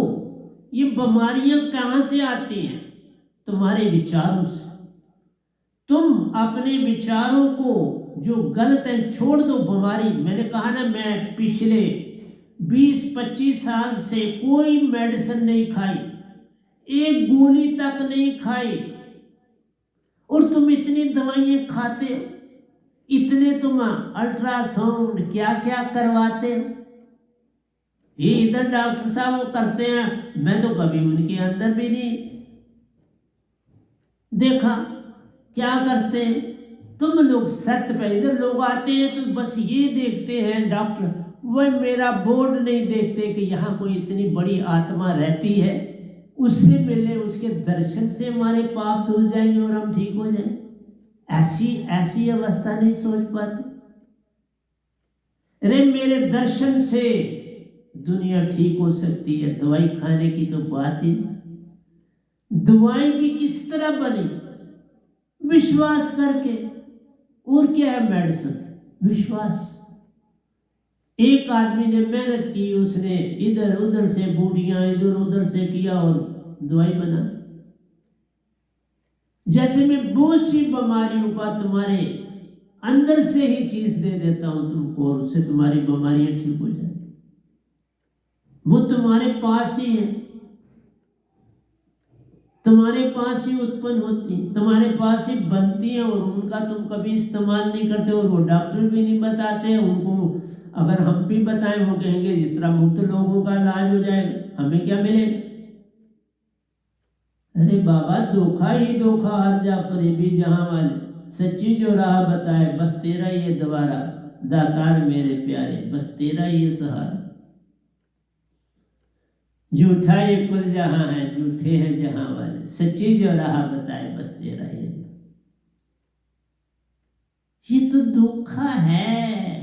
ये बीमारियां कहां से आती हैं? तुम्हारे विचारों से। तुम अपने विचारों को जो गलत है छोड़ दो। बीमारी, मैंने कहा ना, मैं पिछले 20-25 साल से कोई मेडिसिन नहीं खाई, एक गोली तक नहीं खाई, और तुम इतनी दवाइयां खाते हो, इतने तुम अल्ट्रासाउंड क्या क्या करवाते हो। ये इधर डॉक्टर साहब वो करते हैं, मैं तो कभी उनके अंदर भी नहीं देखा क्या करते हैं। तुम लोग सत्य पे, इधर लोग आते हैं तो बस ये देखते हैं डॉक्टर, वह मेरा बोर्ड नहीं देखते कि यहाँ कोई इतनी बड़ी आत्मा रहती है, उससे मिले, उसके दर्शन से हमारे पाप धुल जाएंगे और हम ठीक हो जाएंगे। ऐसी अवस्था नहीं सोच पाते। अरे मेरे दर्शन से दुनिया ठीक हो सकती है, दवाई खाने की तो बात ही नहीं। दवाई भी किस तरह बनी? विश्वास करके। और क्या है मेडिसिन? विश्वास। एक आदमी ने मेहनत की, उसने इधर उधर से बूटियां इधर उधर से किया और दवाई बना। जैसे मैं बहुत सी बीमारियों का तुम्हारे अंदर से ही चीज दे देता हूं तुमको और उससे तुम्हारी बीमारियां ठीक हो जाती। वो तुम्हारे पास ही है, तुम्हारे पास ही उत्पन्न होती, तुम्हारे पास ही बनती है, और उनका तुम कभी इस्तेमाल नहीं करते, और वो डॉक्टर भी नहीं बताते। उनको अगर हम भी बताएं वो कहेंगे जिस तरह मुफ्त लोगों का इलाज हो जाएगा, हमें क्या मिलेगा। अरे बाबा, धोखा ही धोखा हर जा फरेबी जहां वाले, सच्ची जो राह बताए बस तेरा ये द्वारा, दातार मेरे प्यारे बस तेरा ये सहारा। झूठा ये कुल जहां है, झूठे हैं जहां वाले, सच्ची जो राह बताए बस तेरा ये तो धोखा है।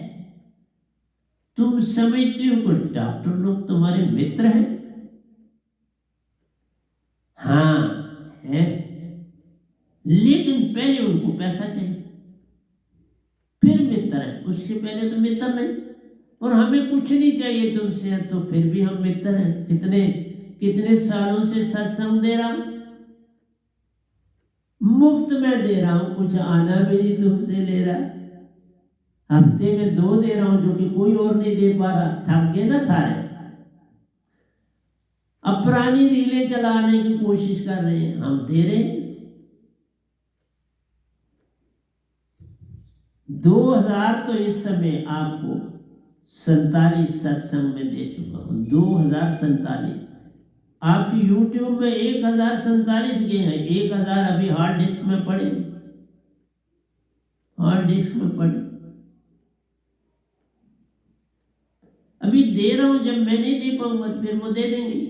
तुम समझते हो कि डॉक्टर लोग तुम्हारे मित्र हैं? हाँ है, लेकिन पहले उनको पैसा चाहिए, फिर मित्र है, उससे पहले तो मित्र नहीं। और हमें कुछ नहीं चाहिए तुमसे, तो फिर भी हम मित्र हैं। कितने कितने सालों से सत्संग दे रहा हूं, मुफ्त में दे रहा हूं, कुछ आना भी नहीं तुमसे ले रहा। हफ्ते में 2 दे रहा हूं जो कि कोई और नहीं दे पा रहा। थक गए ना सारे, अब पुरानी रीलें चलाने की कोशिश कर रहे हैं, हम दे रहे हैं। 2000 तो इस समय आपको 47 सत्संग में दे चुका हूं। 2047 आपकी यूट्यूब में 1047 गए हैं। 1000 अभी हार्ड डिस्क में पड़े, हार्ड डिस्क में पड़े। अभी दे रहा हूं, जब मैं नहीं दे पाऊंगा फिर वो दे देंगे।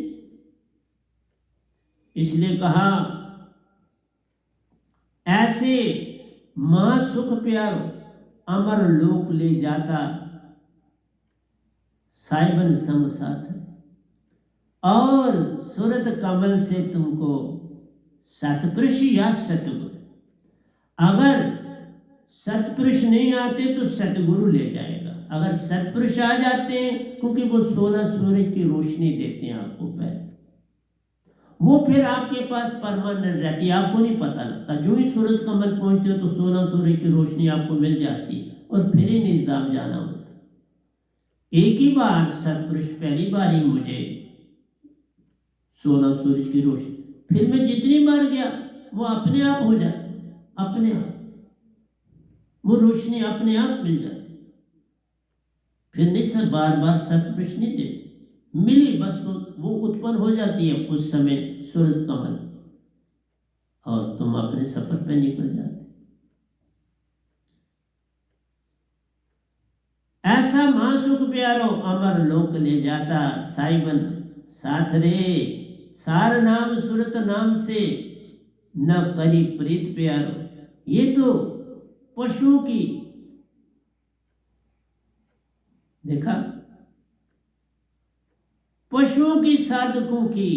इसलिए कहा ऐसे मां सुख प्यारो अमर लोक ले जाता, साइबर संग साथ, और सूरत कमल से तुमको सतपुरुष या सतगुरु, अगर सतपुरुष नहीं आते तो सतगुरु ले जाएगा। अगर सतपुरुष आ जाते हैं, क्योंकि वो 16 सूरज की रोशनी देते हैं आपको पहले, वो फिर आपके पास परमानेंट रहती है, आपको नहीं पता लगता। जो ही सूरज कमल पहुंचते हो तो 16 सूरज की रोशनी आपको मिल जाती है, और फिर ही निजदाम जाना होता। एक ही बार सतपुरुष पहली बार ही मुझे 16 सूरज की रोशनी, फिर मैं जितनी बार गया वो अपने आप हो जाती, अपने आप वो रोशनी अपने आप मिल जाती। फिर नहीं सर, बार बार सतपुरुष नहीं देते, मिली बस वो उत्पन्न हो जाती है उस समय सूरज कमल, और तुम अपने सफर पे निकल जाते। ऐसा मां सुख प्यारो अमर लोक ले जाता, साइबन साथ रे सार नाम सुरत नाम से न करी प्रीत प्यारो। ये तो पशुओं की, देखा, पशुओं की साधकों की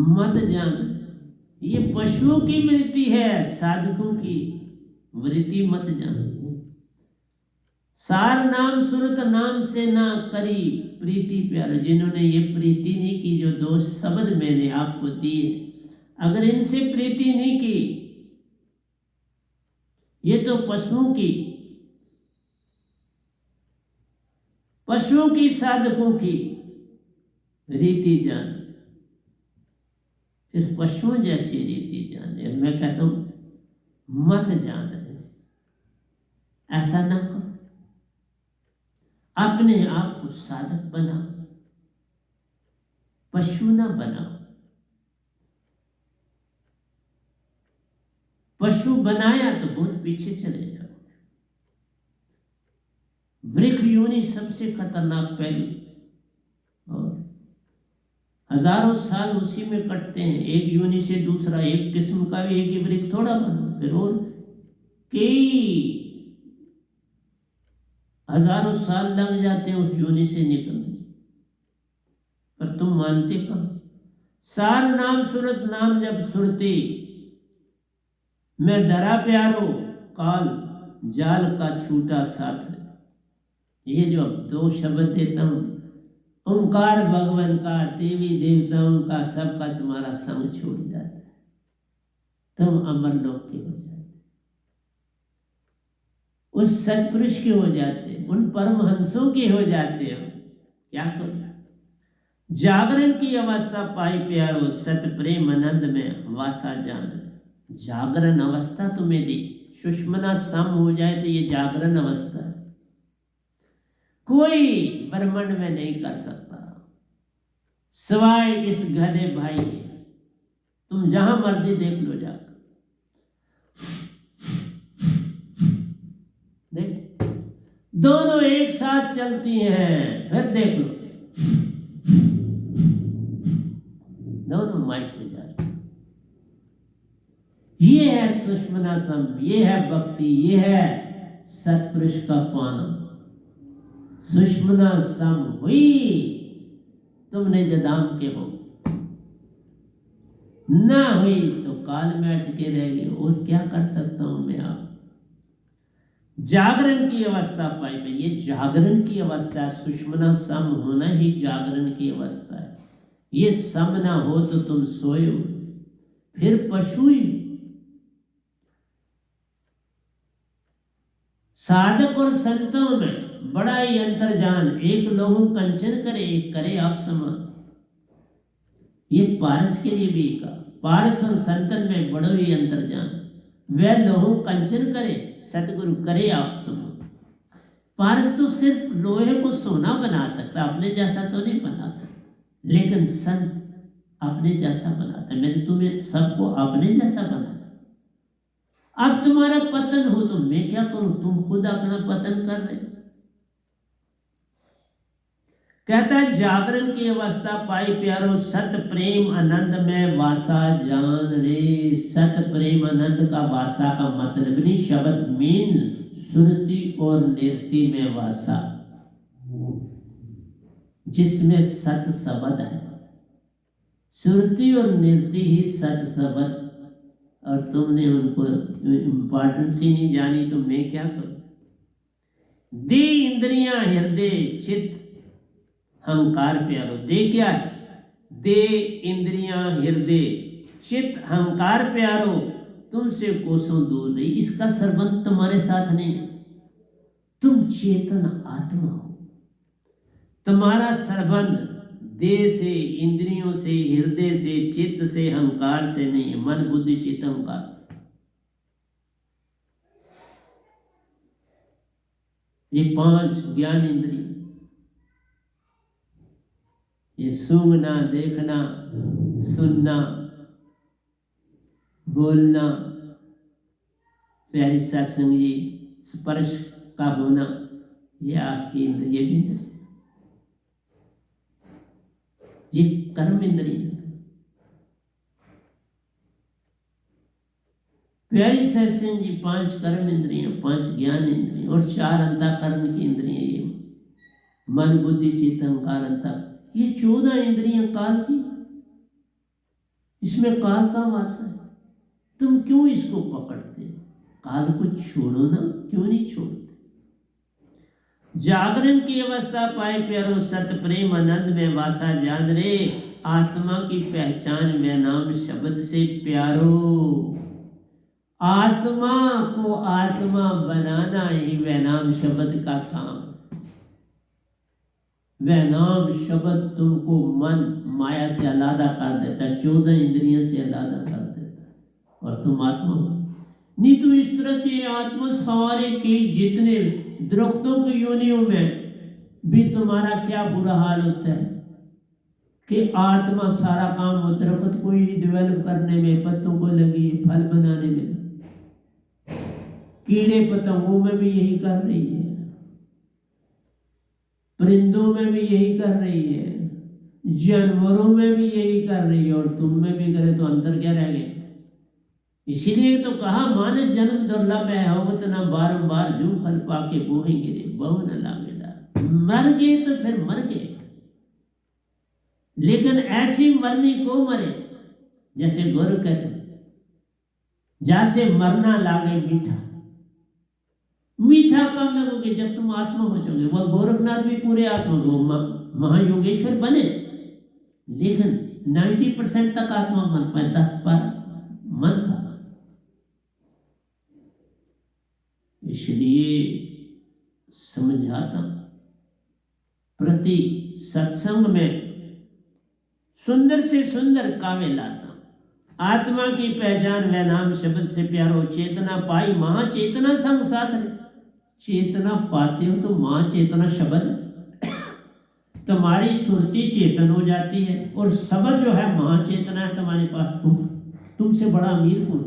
मत जान। ये पशुओं की वृत्ति है, साधकों की वृत्ति मत जान। सार नाम सुरत नाम से ना करी प्रीति प्यार। जिन्होंने ये प्रीति नहीं की, जो 2 शब्द मैंने आपको दिए, अगर इनसे प्रीति नहीं की, ये तो पशुओं की साधकों की रीति जान, फिर पशुओं जैसी रीति जाने। मैं कहता हूं मत जान, ऐसा न करो। अपने आप को साधक बनाओ, पशु न बनाओ। पशु बनाया तो बहुत पीछे चले जाओ। वृक्ष योनि सबसे खतरनाक पहली, और हजारों साल उसी में कटते हैं। एक योनि से दूसरा, एक किस्म का भी एक ही वृक्ष थोड़ा बनो, फिर और कई हजारों साल लग जाते हैं उस योनि से निकलने, पर तुम मानते कब। सार नाम सुरत नाम जब सुरते, मैं धरा प्यारो काल जाल का छूटा साथ। ये जो अब 2 शब्द देता हूं, ओंकार भगवान का, देवी देवताओं का, सबका तुम्हारा संग छूट जाता है। तुम अमर लोक के हो जाते, उस सतपुरुष के हो जाते, उन परमहंसों के हो जाते हो। क्या करो? जागरण की अवस्था पाई प्यारो, सत प्रेम आनंद में वासा जान। जागरण अवस्था तुम्हें दी, सुषमना सम हो जाए तो ये जागरण अवस्था है, कोई ब्रह्मांड में नहीं कर सकता सिवाय इस गधे भाई के। तुम जहां मर्जी देख लो जाकर, देख दोनों एक साथ चलती हैं, फिर देख लो दोनों माइक पे जा रहे। ये है सुषमना सम, ये है भक्ति, ये है सतपुरुष का पाना। सुषमना सम हुई, तुमने जदाम के हो, ना हुई तो काल में अटके रह गए। और क्या कर सकता हूं मैं? आप जागरण की अवस्था पाई में, ये जागरण की अवस्था है। सुषमना सम होना ही जागरण की अवस्था है। ये सम ना हो तो तुम सोए हो, फिर पशु ही। साधक और संतों में बड़ा ही अंतर जान, एक लोगों कंचन करे, एक करे आप समान। ये पारस के लिए भी कहा, पारस और संतन में बड़ो ही अंतर जान। वह लोहू कंचन करे, सतगुरु करे आप समान। पारस तो सिर्फ लोहे को सोना बना सकता, अपने जैसा तो नहीं बना सकता, लेकिन संत अपने जैसा बनाता है। मैंने तुम्हें सबको अपने जैसा बनाया। अब तुम्हारा पतन हो तो मैं क्या करूं? तुम खुद अपना पतन कर रहे। कहता है जागरण की अवस्था पाई प्यारो, सत प्रेम आनंद में वासा जान रे। सत प्रेम आनंद का वासा का मतलब नहीं, शब्द मीन सुरति और निर्ति में वासा, जिसमें सत शब्द है। सुरति और निर्ति ही सत शब्द, और तुमने उनको इंपॉर्टेंस ही नहीं जानी तो मैं क्या करूं? दे इंद्रियां हृदय चित्त अहंकार प्यारो। दे क्या है? दे इंद्रियां हृदय चित्त अहंकार प्यारो, तुमसे कोसों दूर नहीं। इसका संबंध तुम्हारे साथ नहीं है। तुम चेतन आत्मा हो, तुम्हारा संबंध देह से, इंद्रियों से, हृदय से, चित्त से, अहंकार से नहीं है। मन बुद्धि चित्त अहंकार, ये 5 ज्ञान इंद्रिय, ये सूंघना, देखना, सुनना, बोलना, प्यारी सत्संग जी, स्पर्श का होना, ये आपकी इंद्रिय भी इंद्रिय, ये कर्म इंद्रिय। प्यारी सत्संग जी 5 कर्म इंद्रियां, 5 ज्ञान इंद्रियां और 4 अंतःकरण की इंद्रियां, ये मन बुद्धि चित्त अहंकार अंतः, ये 14 इंद्रियां काल की। इसमें काल का वासा है। तुम क्यों इसको पकड़ते? काल को छोड़ो ना, क्यों नहीं छोड़ते? जागरण की अवस्था पाए प्यारो, सत प्रेम आनंद में वासा जान रे। आत्मा की पहचान में नाम शब्द से प्यारो। आत्मा को आत्मा बनाना ही वह नाम शब्द का काम। वह नाम शब्द तुमको मन माया से अलग कर देता है, 14 इंद्रियों से अलग कर देता है, और तुम आत्मा हो। नहीं तो इस तरह से आत्मा सारे के जितने दरख्तों की योनियों में भी तुम्हारा क्या बुरा हाल होता है कि आत्मा सारा काम हो, दरख्त को ही डेवलप करने में, पत्तों को लगी है, फल बनाने में, कीड़े पतंगों में भी यही कर रही है, परिंदों में भी यही कर रही है, जानवरों में भी यही कर रही है, और तुम में भी करे तो अंतर क्या रह गया? इसीलिए तो कहा मानस जन्म दुर्लभ है, होवत न बारंबार, जो फल पाके बोहेंगे रे बहु न लावेदार। मर गए तो फिर मर गए, लेकिन ऐसी मरनी को मरे जैसे गुरु कहते हैं, जैसे मरना लागे मीठा। मीठा कब लगोगे? जब तुम आत्मा हो जाओगे। वह गोरखनाथ भी पूरे आत्मा हो, महायोगेश्वर बने, लेकिन 90% तक आत्मा बन पाए, 10 पर मन था। इसलिए समझाता हूं, प्रति सत्संग में सुंदर से सुंदर काव्य लाता हूं। आत्मा की पहचान वह नाम शब्द से प्यारो, चेतना पाई महाचेतना संग साथ है। चेतना पाते हो तो महाचेतना शब्द तुम्हारी सुरती चेतन हो जाती है, और शब्द जो है महाचेतना है तुम्हारे पास। तुमसे बड़ा अमीर कौन?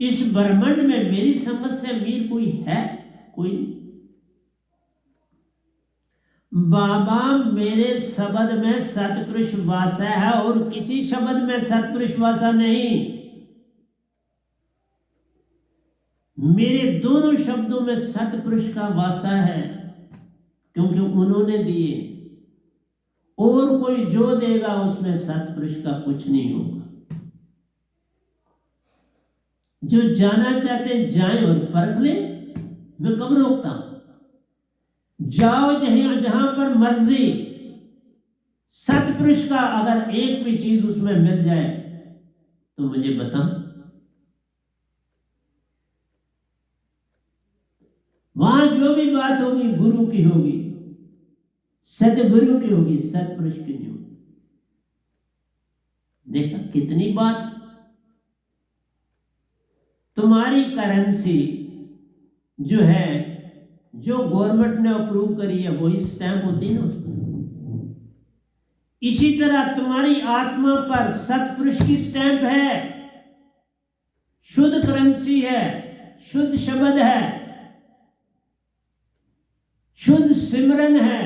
इस ब्रह्मांड में मेरी संगत से अमीर कोई है? कोई नहीं। बाबा मेरे शब्द में सतपुरुष वासा है और किसी शब्द में सतपुरुष वासा नहीं। मेरे दोनों शब्दों में सतपुरुष का वासा है, क्योंकि उन्होंने दिए, और कोई जो देगा उसमें सतपुरुष का कुछ नहीं होगा। जो जाना चाहते हैं जाएं और परख ले, मैं कब रोकता हूं? जाओ जहां पर मर्जी। सतपुरुष का अगर एक भी चीज उसमें मिल जाए तो मुझे बता। वहां जो भी बात होगी गुरु की होगी, सतगुरु की होगी, सतपुरुष की नहीं होगी। देखा कितनी बात। तुम्हारी करेंसी जो है, जो गवर्नमेंट ने अप्रूव करी है, वही स्टैंप होती है ना उस पर। इसी तरह तुम्हारी आत्मा पर सतपुरुष की स्टैंप है, शुद्ध करेंसी है, शुद्ध शब्द है, शुद्ध सिमरन है।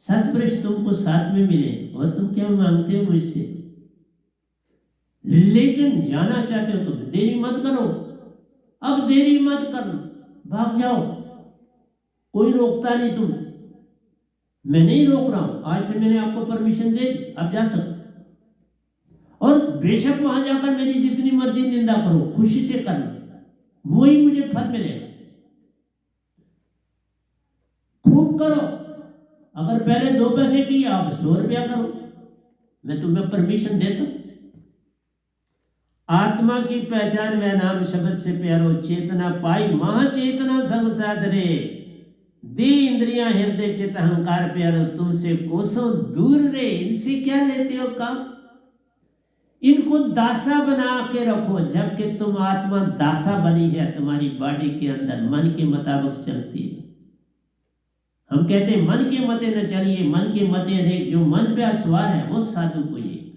सतपुरुष तुमको साथ में मिले और तुम क्या मांगते हो मुझसे? लेकिन जाना चाहते हो तो देरी मत करो। अब देरी मत करना, भाग जाओ, कोई रोकता नहीं। तुम, मैं नहीं रोक रहा हूं। आज से मैंने आपको परमिशन दे दी, अब जा सकते। और बेशक वहां जाकर मेरी जितनी मर्जी निंदा करो, खुशी से करना, वही मुझे फल मिलेगा। खूब करो। अगर पहले 2 पैसे की, आप 100 रुपया करो, मैं तुम्हें परमिशन देता हूं। आत्मा की पहचान वह नाम शब्द से प्यारो, चेतना पाई महाचेतना संग साथ रे। दे इंद्रियां हृदय चित अहंकार प्यारो, तुमसे कोसों दूर रे। इनसे क्या लेते हो काम? इनको दासा बना के रखो, जबकि तुम आत्मा दासा बनी है तुम्हारी बॉडी के अंदर, मन के मुताबिक चलती है। हम कहते हैं मन के मते न चलिए, मन के मते अनेक। जो मन पे सवार है वो साधु को ये,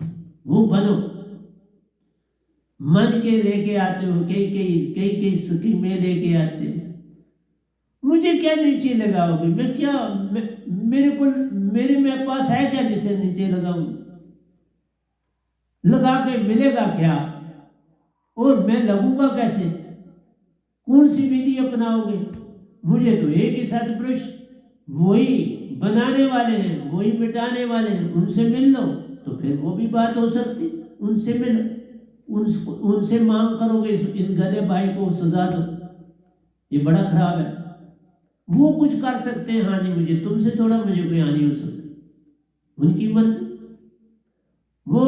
वो बनो। मन के लेके आते हो, कई स्कीमें लेके आते हो। मुझे क्या नीचे लगाओगे? मैं क्या, मेरे में पास है क्या जिसे नीचे लगाऊं? लगा के मिलेगा क्या? और मैं लगूंगा कैसे? कौन सी विधि अपनाओगे? मुझे तो एक ही सतपुरुष, वही बनाने वाले हैं, वही मिटाने वाले हैं, उनसे मिल लो तो फिर वो भी बात हो सकती। उनसे मिलो, उनसे मांग करोगे इस गधे भाई को सजा दो, ये बड़ा खराब है। वो कुछ कर सकते हैं हानि मुझे, तुमसे थोड़ा मुझे कोई हानि हो सकती। उनकी मर्जी, वो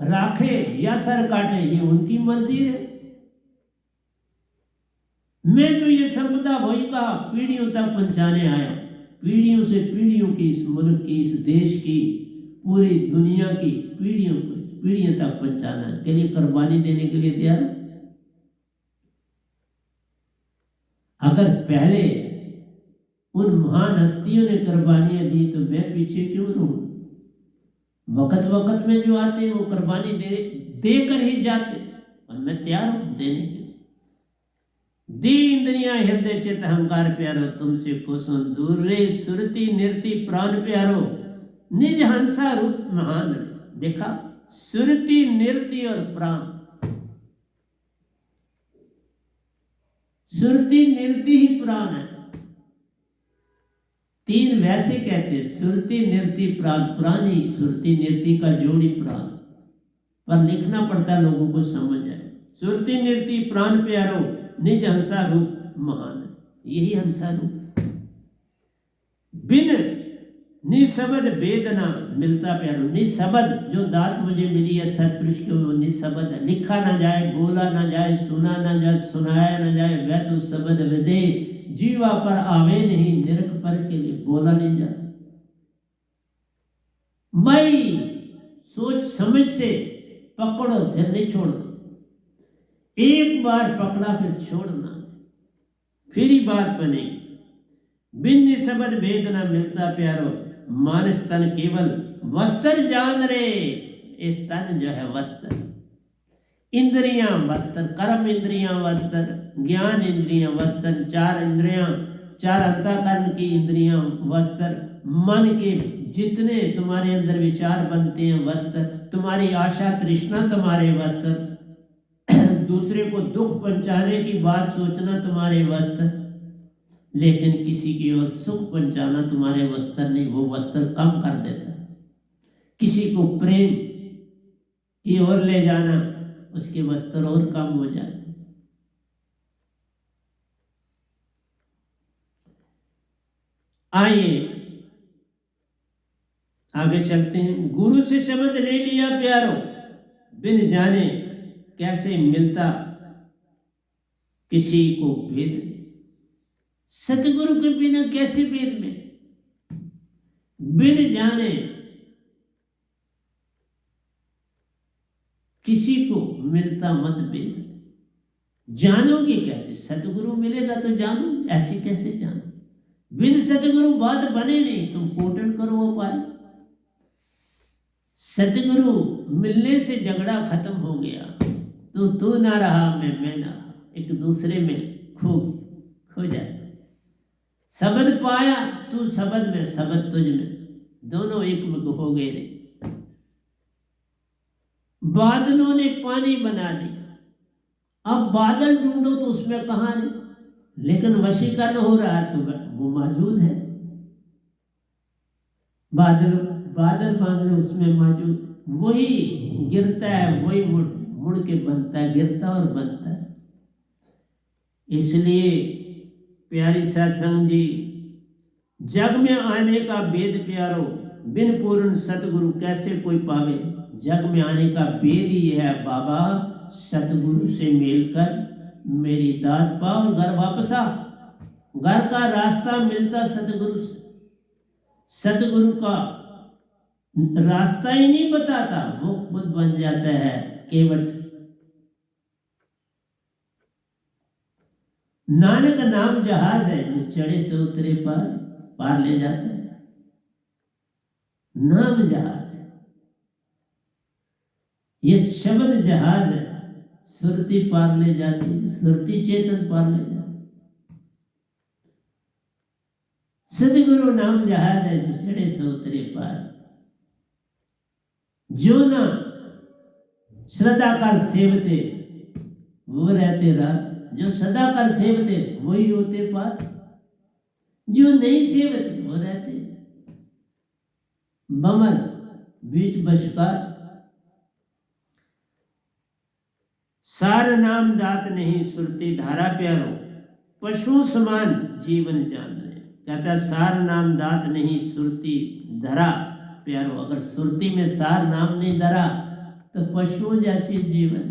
राखे या सर काटे, ये उनकी मर्जी है। मैं तो ये संपदा वही कहा पीढ़ियों तक पहुंचाने आया, पीढ़ियों से पीढ़ियों की, इस मुल्क की, इस देश की, पूरी दुनिया की पीढ़ियों तक पहुंचाना के लिए कुर्बानी देने के लिए तैयार। अगर पहले उन महान हस्तियों ने कुर्बानियां दी तो मैं पीछे क्यों रहूं? वक्त वक्त में जो आते हैं वो कुर्बानी देकर ही जाते, और मैं तैयार हूं देने के लिए। दी इंद्रियां हृदय चित अहंकार प्यारो, तुमसे कोसों दूर रे। सुरति निरति प्राण प्यारो, निज हंसा रूप महान। देखा, सुरति निरति और प्राण। सुरति निरति ही प्राण है। 3 वैसे कहते हैं, सुरति निरति प्राण। प्राणी सुरति निरति का जोड़ी प्राण, पर लिखना पड़ता है लोगों को समझ आए। सुरति निरति प्राण प्यारो, निज हंसा रूप महान। यही हंसा रूप। बिन निशब्द वेदना मिलता प्यारो। निशब्द जो दात मुझे मिली है सतपुरुष की, वो निशब्द है। लिखा ना जाए, बोला ना जाए, सुना ना जाए, सुनाया ना जाए, वह तो शब्द विदे जीवा पर आवे नहीं, निरख पर के लिए बोला नहीं जाता। वही सोच समझ से पकड़ो, फिर नहीं छोड़ना। एक बार पकड़ा फिर छोड़ना, फिर ही बात बनेगी। बिन निशब्द वेदना मिलता प्यारो, मानस तन केवल वस्त्र जान रे। ये तन जो है वस्त्र, इंद्रियां वस्त्र, कर्म इंद्रियां वस्त्र, ज्ञान इंद्रियां वस्त्र, चार इंद्रियां, चार अंतःकरण की इंद्रियां वस्त्र, मन के जितने तुम्हारे अंदर विचार बनते हैं वस्त्र, तुम्हारी आशा तृष्णा तुम्हारे वस्त्र, दूसरे को दुख पहुंचाने की बात सोचना तुम्हारे वस्त्र, लेकिन किसी की ओर सुख पहुंचाना तुम्हारे वस्त्र नहीं, वो वस्त्र कम कर देता है। किसी को प्रेम की ओर ले जाना, उसके वस्त्र और कम हो जाते। आइए आगे चलते हैं। गुरु से शब्द ले लिया प्यारो, बिन जाने कैसे मिलता किसी को भेद नहीं। सतगुरु के बिना कैसे भेद में, बिन जाने किसी को मिलता मत भेद। जानोगे कैसे? सतगुरु मिलेगा तो जानो, ऐसे कैसे जानो? बिन सतगुरु बात बने नहीं, तुम कोटन करो उपाय। सतगुरु मिलने से झगड़ा खत्म हो गया, तू ना रहा, मैं ना रहा, एक दूसरे में खो जाए। शब्द पाया, तू शब्द में, शब्द तुझ में, दोनों एक में हो गए रे। बादलों ने पानी बना दिया, अब बादल ढूंढो तो उसमें कहां है, लेकिन वशीकरण हो रहा है तो वो मौजूद है। बादल उसमें मौजूद, वही गिरता है, वही मुड़ के बनता है, गिरता और बनता है। इसलिए प्यारी सत्संग जी, जग में आने का वेद प्यारो, बिन पूर्ण सतगुरु कैसे कोई पावे। जग में आने का वेद ही है बाबा, सतगुरु से मिलकर मेरी दात पा और घर वापस आ। घर का रास्ता मिलता सतगुरु से। सतगुरु का रास्ता ही नहीं बताता, वो खुद बन जाता है केवट। नानक नाम जहाज है, जो चढ़े से उतरे पार ले जाता है। नाम जहाज है, ये शब्द जहाज है, सुरती पार ले जाती है, सुरती चेतन पार ले जाती है। सतगुरु नाम जहाज है, जो चढ़े से उतरे पार। जो ना श्रद्धा कर सेवते वो रहते रात, जो सदा कर सेवते वही होते पार, जो नहीं सेवते वो रहते बमल बीच बशकार। सार नाम दात नहीं सुरती धारा प्यारो, पशु समान जीवन जान रहे। कहता सार नाम दात नहीं सुरती धरा प्यारो। अगर सुरती में सार नाम नहीं धरा तो पशुओं जैसी जीवन,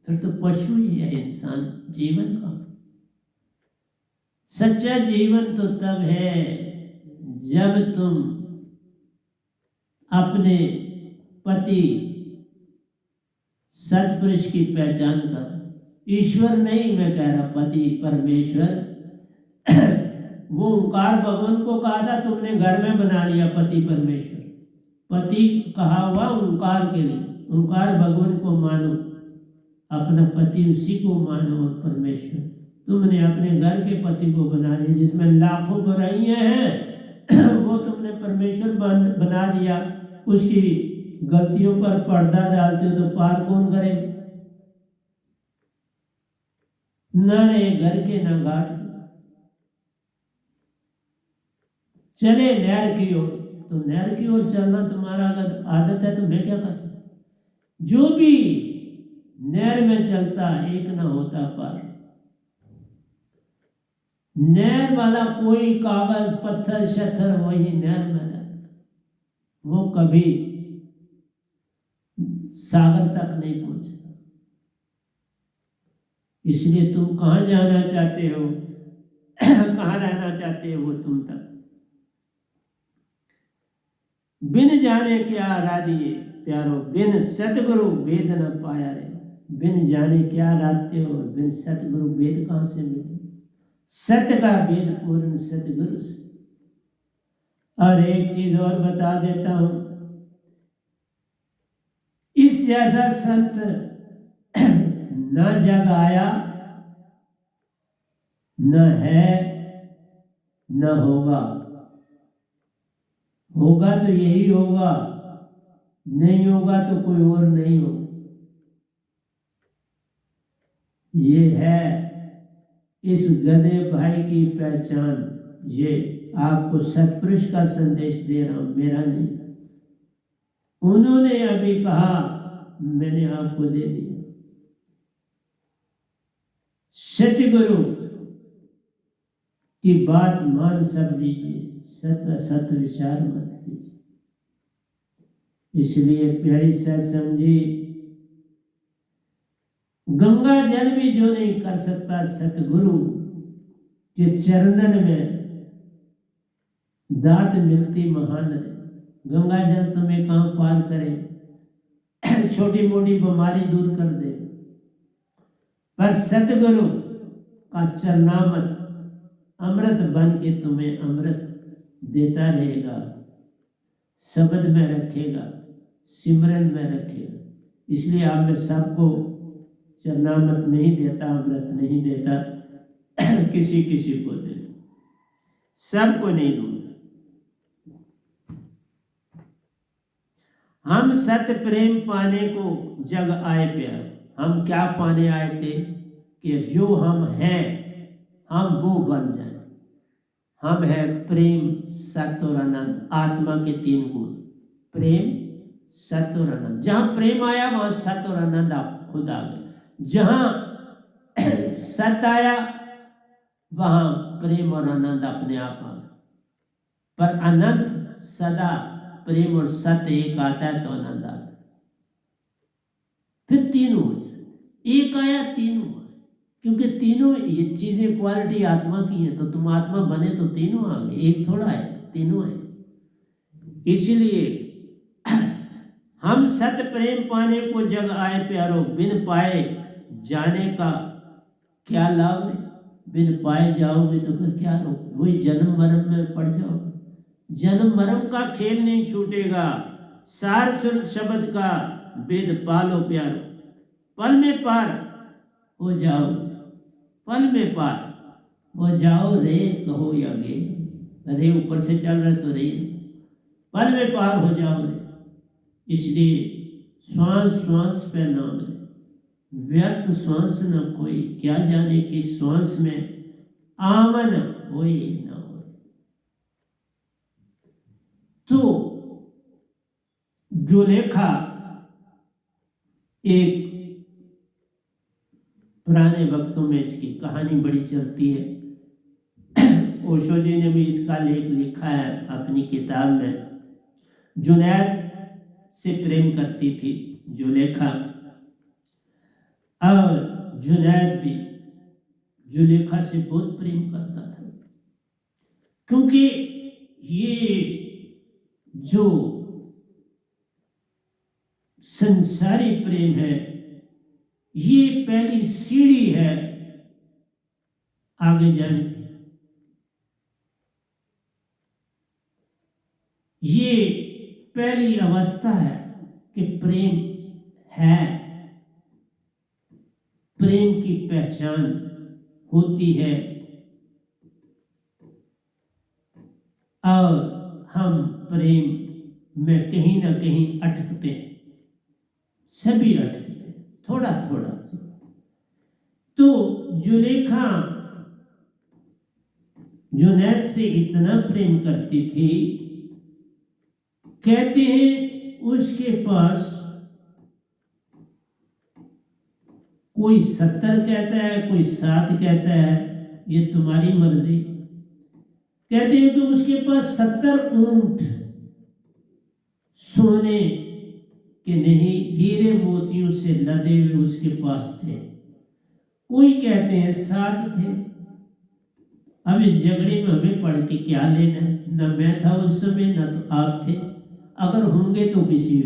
फिर तो पशु ही है इंसान। जीवन का सच्चा जीवन तो तब है जब तुम अपने पति सतपुरुष की पहचान कर। ईश्वर नहीं मैं कह रहा, पति परमेश्वर। वो ओंकार भगवान को कहा था तुमने घर में बना लिया पति परमेश्वर। पति कहा हुआ ओंकार के लिए, ओंकार भगवान को मानो, अपना पति उसी को मानो। और परमेश्वर तुमने अपने घर के पति को बना दिया, जिसमें लाखों बुराइयां हैं वो तुमने परमेश्वर बना दिया। उसकी गलतियों पर पर्दा डालते हो तो पार कौन करे? न रे घर के न घाट चले नहर की ओर, तो नहर की ओर चलना तुम्हारा अगर आदत है तो मैं क्या कर सकता। जो भी नहर में चलता एक ना होता पार। नहर वाला कोई कागज पत्थर शत्थर वही नहर में रहता। वो कभी सागर तक नहीं पहुंचता। इसलिए तुम कहाँ जाना चाहते हो, कहाँ रहना चाहते हो, वो तुम तक। बिन जाने क्या राधिए प्यारो, बिन सतगुरु वेद न पाया रे। बिन जाने क्या राधते हो, बिन सतगुरु वेद कहाँ से मिले। सत्य का वेद पूर्ण सतगुरु से। और एक चीज और बता देता हूं, इस जैसा संत न जग आया, न है, न होगा। होगा तो यही होगा, नहीं होगा तो कोई और नहीं होगा। ये है इस गधे भाई की पहचान। ये आपको सतपुरुष का संदेश दे रहा हूं, मेरा नहीं। उन्होंने अभी कहा, मैंने आपको दे दिया। सतगुरु की बात मान सब लीजिए, सत असत विचार मत कीजिए। इसलिए प्यारी सत्संग जी, गंगा जल भी जो नहीं कर सकता, सतगुरु के चरणन में दात मिलती महान है। गंगा जल तुम्हें कहां पार करे, छोटी मोटी बीमारी दूर कर दे, पर सतगुरु का चरणामृत अमृत बन के तुम्हें अमृत देता रहेगा, शब्द में रखेगा, सिमरन में रखेगा। इसलिए आप में सबको चरणामृत नहीं देता, अमृत नहीं देता, किसी किसी को दे, सबको नहीं दूंगा। हम सत्य प्रेम पाने को जग आए प्यार। हम क्या पाने आए थे कि जो हम हैं हम वो बन जाए। हम है प्रेम, सत्य और आनंद, आत्मा के 3 गुण, प्रेम, सत्य और आनंद। जहां प्रेम आया वहां सत्य और आनंद आप खुद आ गए। जहां सत्य आया वहां प्रेम और आनंद अपने आप आ गए। पर आनंद सदा प्रेम और सत्य एक आता है तो आनंद आता है, फिर तीनों हो जाते। एक आया तीनों आए, क्योंकि तीनों ये चीजें क्वालिटी आत्मा की है। तो तुम आत्मा बने तो तीनों आ गए, एक थोड़ा है, तीनों है। इसलिए हम सत्य प्रेम पाने को जग आए प्यारो, बिन पाए जाने का क्या लाभ है। बिन पाए जाओगे तो फिर क्या लोगे, वही जन्म मरण में पड़ जाओगे। जन्म मरण का खेल नहीं छूटेगा, सार शब्द का वेद पालो प्यारो। पल में पार हो जाओ, पल में पार हो जाओ रे, कहो या गे। रे ऊपर से चल रहे तो रे, पल में पार हो जाओ रे। इसलिए श्वास श्वास पे नाम है, व्यर्थ श्वास न कोई, क्या जाने कि श्वास में आमन होए न हो। तो जुलेखा एक पुराने वक्तों में इसकी कहानी बड़ी चलती है। ओशो जी ने भी इसका लेख लिखा है अपनी किताब में। जुनैद से प्रेम करती थी जुलेखा, और जुनैद भी जुलेखा से बहुत प्रेम करता था, क्योंकि ये जो संसारी प्रेम है ये पहली सीढ़ी है आगे जाने की। ये पहली अवस्था है कि प्रेम है, प्रेम की पहचान होती है, और हम प्रेम में कहीं ना कहीं अटकते हैं, सभी अटकते हैं थोड़ा थोड़ा। तो जुलेखा जुनैद से इतना प्रेम करती थी, कहते हैं उसके पास कोई 70 कहता है, कोई 7 कहता है, ये तुम्हारी मर्जी। कहते हैं कि उसके पास 70 ऊंट सोने के नहीं, हीरे मोतियों से लदे हुए उसके पास थे। कोई कहते हैं 7 थे। अब इस झगड़े में हमें पढ़ के क्या लेना, न मैं था उस समय न तो आप थे। अगर होंगे तो किसी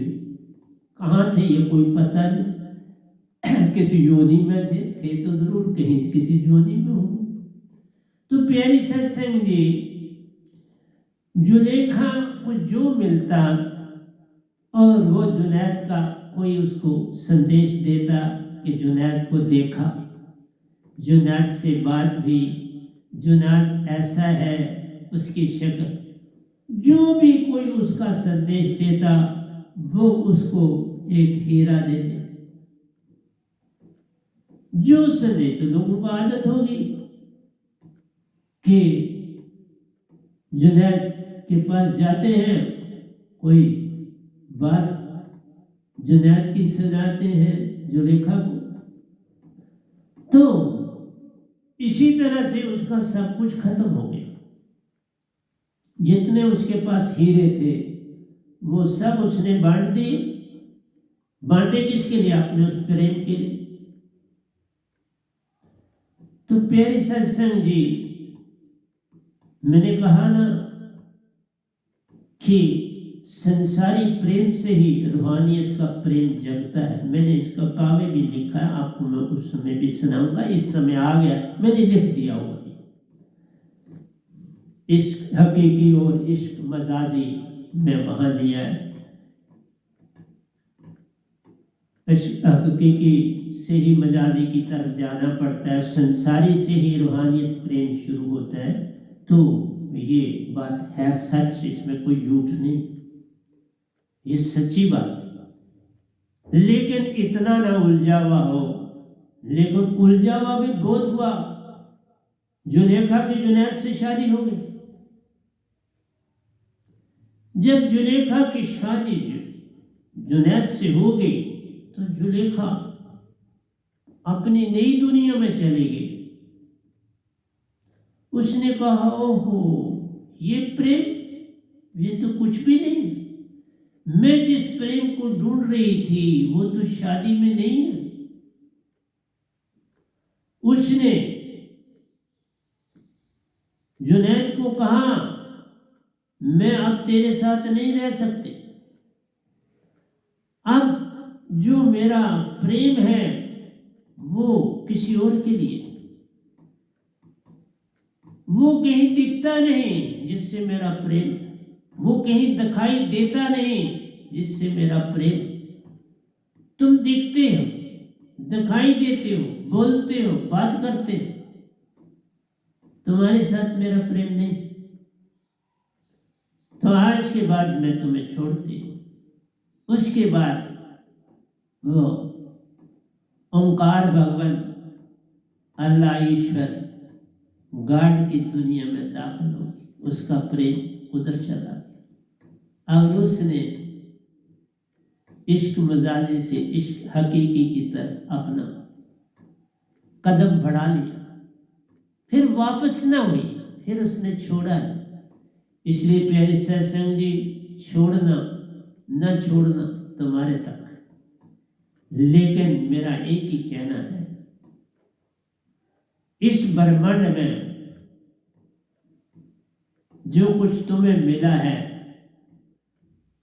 कहाँ थे ये कोई पता नहीं, किसी योनि में थे तो जरूर कहीं किसी योनि में होंगे। तो प्यारी सत्संग जी, जुलेखा को जो मिलता और वो जुनैद का कोई उसको संदेश देता कि जुनैद को देखा, जुनैद से बात हुई, जुनैद ऐसा है, उसकी शक्ल, जो भी कोई उसका संदेश देता वो उसको एक हीरा दे देते। जो संदेश, तो लोगों को आदत होगी कि जुनैद के पास जाते हैं, कोई बात जुनैद की सुनाते हैं जुलेखा को। तो इसी तरह से उसका सब कुछ खत्म हो गया। जितने उसके पास हीरे थे वो सब उसने बांट दिए। बांटे किसके लिए? अपने उस प्रेम के लिए। तो प्यारी सत्संग जी, मैंने कहा ना कि संसारी प्रेम से ही रूहानियत का प्रेम जगता है। मैंने इसका काव्य भी लिखा है, आपको मैं उस समय भी सुनाऊंगा। इस समय आ गया, मैंने लिख दिया हुआ। इश्क हकीकी और इश्क मजाजी में वहां दिया है। इश्क हकीकी से ही मजाजी की तरफ जाना पड़ता है, संसारी से ही रूहानियत प्रेम शुरू होता है। तो ये बात है सच, इसमें कोई झूठ नहीं, ये सच्ची बात। लेकिन इतना ना उलझा हुआ हो। लेकिन उलझा हुआ भी बहुत हुआ। जुलेखा की जुनैद से शादी हो गई। जब जुलेखा की शादी जुनैद से हो गई तो जुलेखा अपनी नई दुनिया में चली गई। उसने कहा, ओहो, ये प्रेम, ये तो कुछ भी नहीं। मैं जिस प्रेम को ढूंढ रही थी वो तो शादी में नहीं है। उसने जुनैद को कहा, मैं अब तेरे साथ नहीं रह सकती। अब जो मेरा प्रेम है वो किसी और के लिए, वो कहीं दिखता नहीं जिससे मेरा प्रेम, वो कहीं दिखाई देता नहीं जिससे मेरा प्रेम। तुम दिखते हो, दिखाई देते हो, बोलते हो, बात करते हो, तुम्हारे साथ मेरा प्रेम नहीं। तो आज के बाद मैं तुम्हें छोड़ती हूं। उसके बाद वो ओंकार भगवान अल्लाह ईश्वर गाड की दुनिया में दाखिल हो, उसका प्रेम उधर चला गया और उसने इश्क मजाजी से इश्क हकीकी की तरफ अपना कदम बढ़ा लिया। फिर वापस ना हुई, फिर उसने छोड़ा नहीं। इसलिए प्यारे सत्संग जी, छोड़ना न छोड़ना तुम्हारे तक। लेकिन मेरा एक ही कहना है, इस ब्रह्मांड में जो कुछ तुम्हें मिला है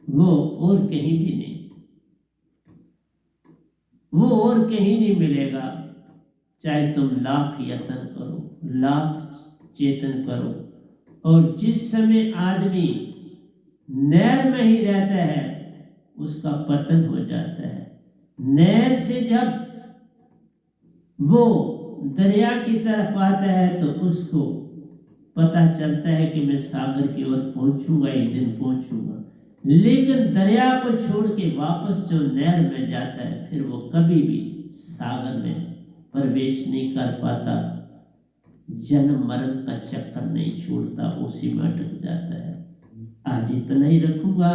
वो और कहीं भी नहीं, वो और कहीं नहीं मिलेगा। चाहे तुम लाख यत्न करो, लाख चेतन करो। और जिस समय आदमी नहर में ही रहता है उसका पतन हो जाता है। नहर से जब वो दरिया की तरफ आता है तो उसको पता चलता है कि मैं सागर की ओर पहुंचूंगा, एक दिन पहुंचूंगा। लेकिन दरिया को छोड़ के वापस जो नहर में जाता है फिर वो कभी भी सागर में प्रवेश नहीं कर पाता, जन्म मरण का चक्कर नहीं छोड़ता, उसी में अटक जाता है। आज इतना ही रखूंगा,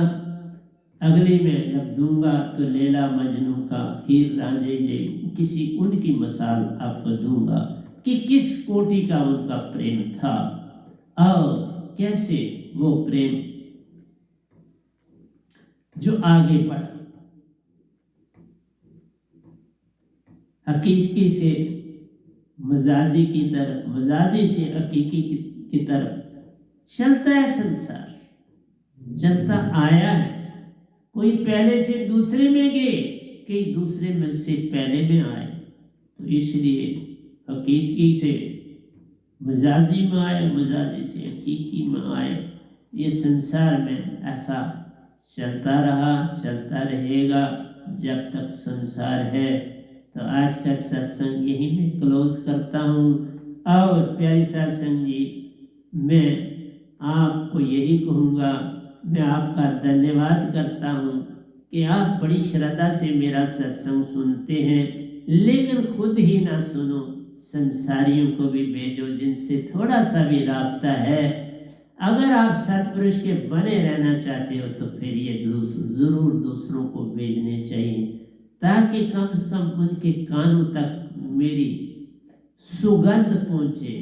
अगली में जब दूंगा तो लैला मजनू का, हीर रांझे जी, किसी उनकी मिसाल आपको दूंगा कि किस कोटि का उनका प्रेम था और कैसे वो प्रेम जो आगे बढ़ा, हकीकी से मजाजी की तरफ, मजाजी से हकीकी की तरफ चलता है संसार, चलता आया है। कोई पहले से दूसरे में गए, कई दूसरे में से पहले में आए, तो इसलिए हकीकी से मजाजी में आए, मजाजी से हकीकी में आए। ये संसार में ऐसा चलता रहा, चलता रहेगा जब तक संसार है। तो आज का सत्संग यही मैं क्लोज करता हूँ। और प्यारी सत्संग जी, मैं आपको यही कहूँगा, मैं आपका धन्यवाद करता हूँ कि आप बड़ी श्रद्धा से मेरा सत्संग सुनते हैं, लेकिन खुद ही ना सुनो, संसारियों को भी भेजो जिनसे थोड़ा सा भी राब्ता है। अगर आप सत्पुरुष के बने रहना चाहते हो तो फिर ये ज़रूर दूसरों को भेजने चाहिए, ताकि कम से कम उनके कानों तक मेरी सुगंध पहुँचे,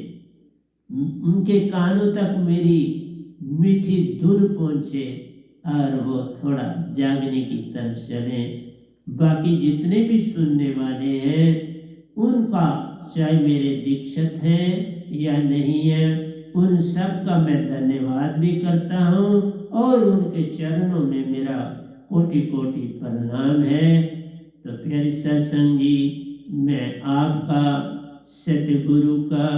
उनके कानों तक मेरी मीठी धुन पहुँचे और वो थोड़ा जागने की तरफ चलें। बाकी जितने भी सुनने वाले हैं उनका, चाहे मेरे दीक्षित हैं या नहीं है, उन सब का मैं धन्यवाद भी करता हूँ और उनके चरणों में मेरा कोटि कोटि प्रणाम है। तो प्यारे सत्संग जी, मैं आपका, सतगुरु का,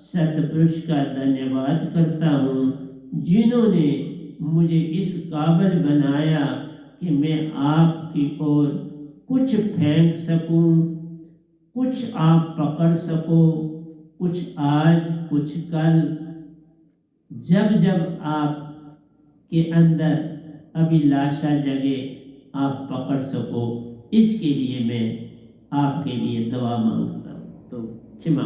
सतपुरुष का धन्यवाद करता हूँ, जिन्होंने मुझे इस काबिल बनाया कि मैं आपकी ओर कुछ फेंक सकूं, कुछ आप पकड़ सको, कुछ आज कुछ कल, जब जब आप के अंदर अभिलाषा जगे आप पकड़ सको, इसके लिए मैं आपके लिए दुआ मांगता हूँ। तो क्षमा।